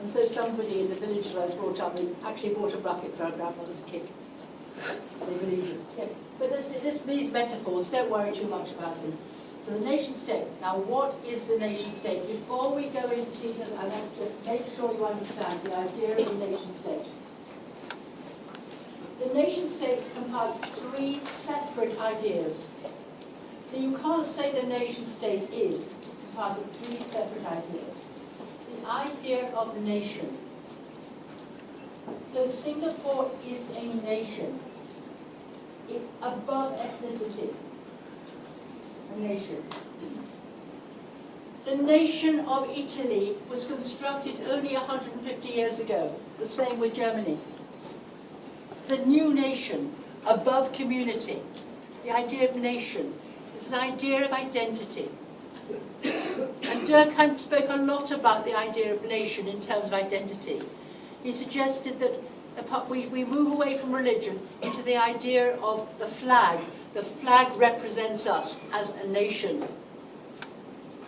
And so somebody in the village that I was brought up in actually bought a bucket for her grandmother to kick. They believe it. Yeah. But these metaphors, don't worry too much about them. So the nation state. Now what is the nation state? Before we go into details, I want to just make sure you understand the idea of the nation state. The nation state comprises three separate ideas. So you can't say the nation state is composed of three separate ideas. The idea of nation. So Singapore is a nation. It's above ethnicity. A nation. The nation of Italy was constructed only 150 years ago. The same with Germany. It's a new nation, above community. The idea of nation is an idea of identity. And Durkheim spoke a lot about the idea of nation in terms of identity. He suggested that we move away from religion into the idea of the flag. The flag represents us as a nation.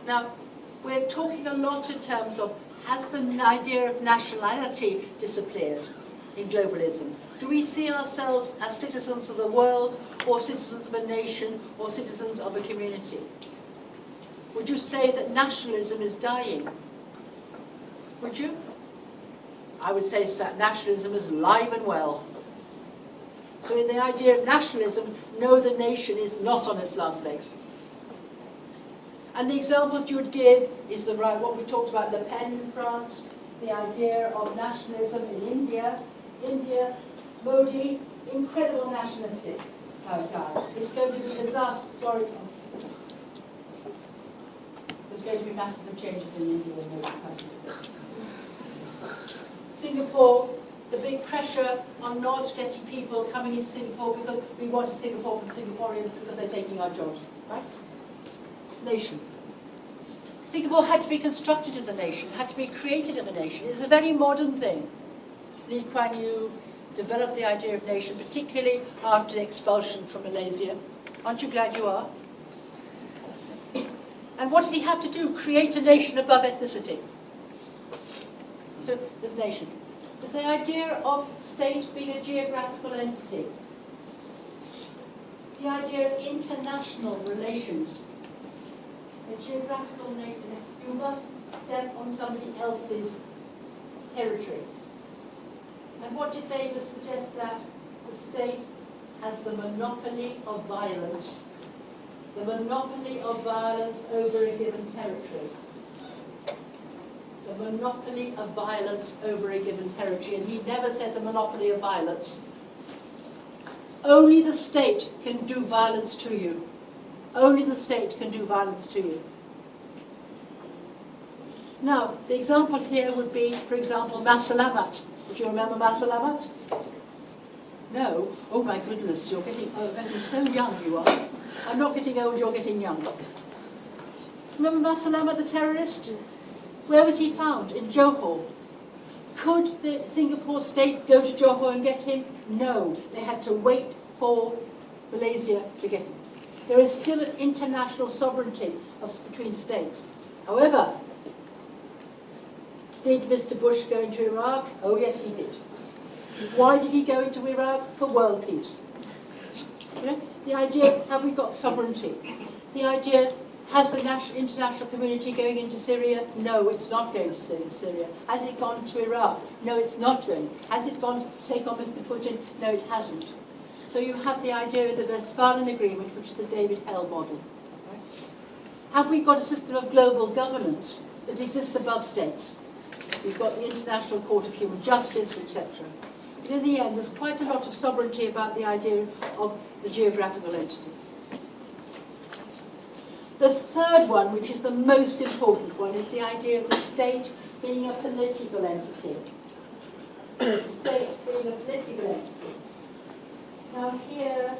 Now, we're talking a lot in terms of, has the idea of nationality disappeared in globalism? Do we see ourselves as citizens of the world, or citizens of a nation, or citizens of a community? Would you say that nationalism is dying? Would you? I would say that nationalism is alive and well. So in the idea of nationalism, no, the nation is not on its last legs. And the examples you would give is what we talked about, Le Pen in France, the idea of nationalism in India. India, Modi, incredible nationalistic guy. It's going to be a disaster. Sorry. There's going to be massive changes in India when Modi comes into it. Singapore, the big pressure on not getting people coming into Singapore because we want a Singapore from Singaporeans because they're taking our jobs, right? Nation. Singapore had to be constructed as a nation, had to be created as a nation. It's a very modern thing. Lee Kuan Yew developed the idea of nation, particularly after the expulsion from Malaysia. Aren't you glad you are? And what did he have to do? Create a nation above ethnicity. So there's nation. There's the idea of state being a geographical entity. The idea of international relations. A geographical nation. You must step on somebody else's territory. And what did Weber suggest? That the state has the monopoly of violence. The monopoly of violence over a given territory. The monopoly of violence over a given territory. And he never said the monopoly of violence. Only the state can do violence to you. Only the state can do violence to you. Now, the example here would be, for example, Masalamat. Do you remember Masalamat? No? Oh my goodness, you're getting so young, you are. I'm not getting old, you're getting young. Remember Masalamat, the terrorist? Where was he found? In Johor. Could the Singapore state go to Johor and get him? No. They had to wait for Malaysia to get him. There is still an international sovereignty between states. However, did Mr. Bush go into Iraq? Oh yes, he did. Why did he go into Iraq? For world peace. You know, the idea, have we got sovereignty? The idea, has the international community going into Syria? No, it's not going to Syria. Has it gone to Iraq? No, it's not going. Has it gone to take on Mr. Putin? No, it hasn't. So you have the idea of the Westphalian Agreement, which is the David Hell model. Right? Have we got a system of global governance that exists above states? We've got the International Court of Human Justice, etc. But in the end, there's quite a lot of sovereignty about the idea of the geographical entity. The third one, which is the most important one, is the idea of the state being a political entity. The state being a political entity. Now here,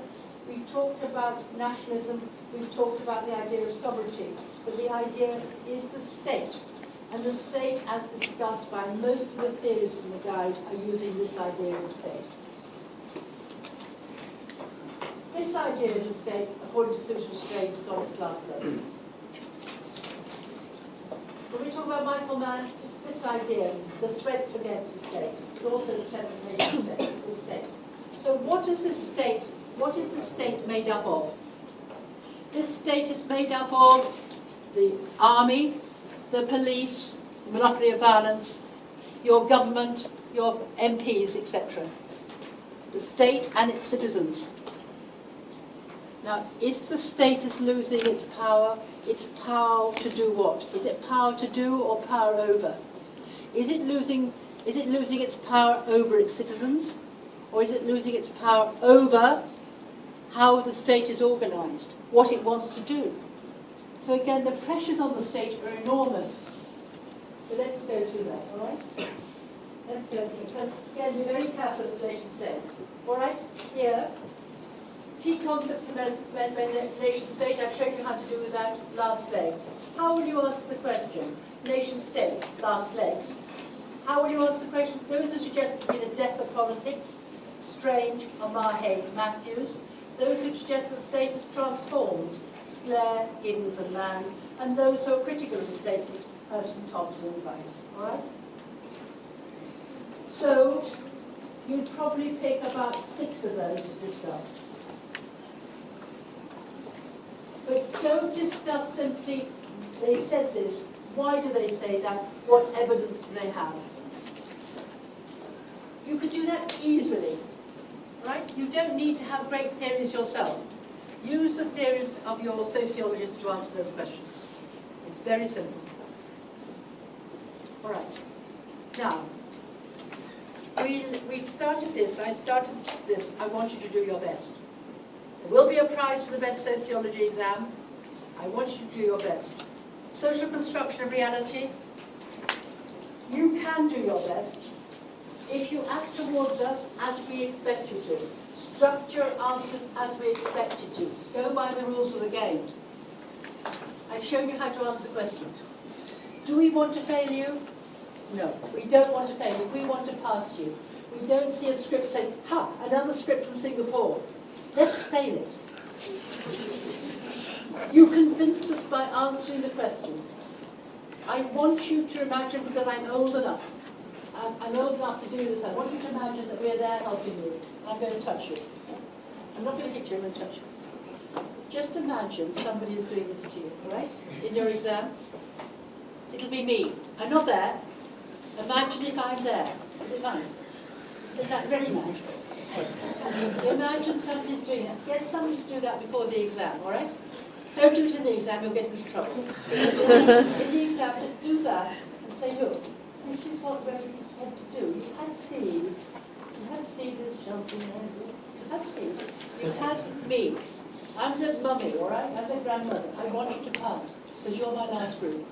we've talked about nationalism, we've talked about the idea of sovereignty, but the idea is the state. And the state, as discussed by most of the theorists in the guide, are using this idea of the state. This idea of the state, according to Susan Strange, is on its last legs. When we talk about Michael Mann, it's this idea, the threats against the state, but also the threats against the state. So what is this state? What is the state made up of? This state is made up of the army, the police, the monopoly of violence, your government, your MPs, etc. The state and its citizens. Now, is the state is losing its power to do what? Is it power to do or power over? Is it losing its power over its citizens? Or is it losing its power over how the state is organized, what it wants to do? So again, the pressures on the state are enormous. So let's go through that, all right? Let's go through. So again, be very careful of the nation state. All right, here, key concepts of nation state. I've shown you how to do with that last legs. How will you answer the question? Nation state, last legs. How will you answer the question? Those who suggest to be the death of politics, Strange, O'Mahe, Matthews. Those who suggest that the state is transformed, Blair, Giddens and Mann, and those who are critical of the state, Hurston, Thompson and Weiss. All right? So, you'd probably pick about 6 of those to discuss. But don't discuss simply, they said this, why do they say that, what evidence do they have? You could do that easily, right? You don't need to have great theories yourself. Use the theories of your sociologists to answer those questions. It's very simple. All right. Now, we've started this. I started this. I want you to do your best. There will be a prize for the best sociology exam. I want you to do your best. Social construction of reality. You can do your best if you act towards us as we expect you to. Structure answers as we expect you to. Go by the rules of the game. I've shown you how to answer questions. Do we want to fail you? No, we don't want to fail you. We want to pass you. We don't see a script saying, ha, another script from Singapore. Let's fail it. You convince us by answering the questions. I want you to imagine, because I'm old enough, I'm old enough to do this, I want you to imagine that we're there helping you. I'm going to touch you. I'm not going to hit you, I'm going to touch you. Just imagine somebody is doing this to you, all right? In your exam. It'll be me. I'm not there. Imagine if I'm there. Is it nice? Isn't that very nice? Imagine somebody's doing that. Get somebody to do that before the exam, all right? Don't do it in the exam, you'll get into trouble. In the exam, just do that and say, look, this is what Rosie said to do. You had Steve. You had Steve this Chelsea. You had Steve. You had me. I'm the mummy, all right? I'm the grandmother. I want you to pass, because you're my last group.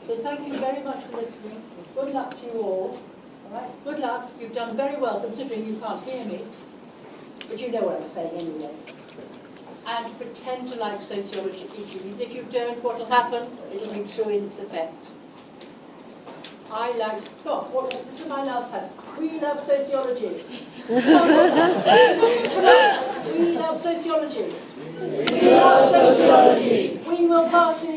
So thank you very much for listening. Good luck to you all. All right? Good luck. You've done very well, considering you can't hear me. But you know what I'm saying anyway. And pretend to like sociology. Even if you don't, what will happen? It'll be true in its effects. I love, what was my last time? We love sociology. We love sociology. We love sociology. We will pass the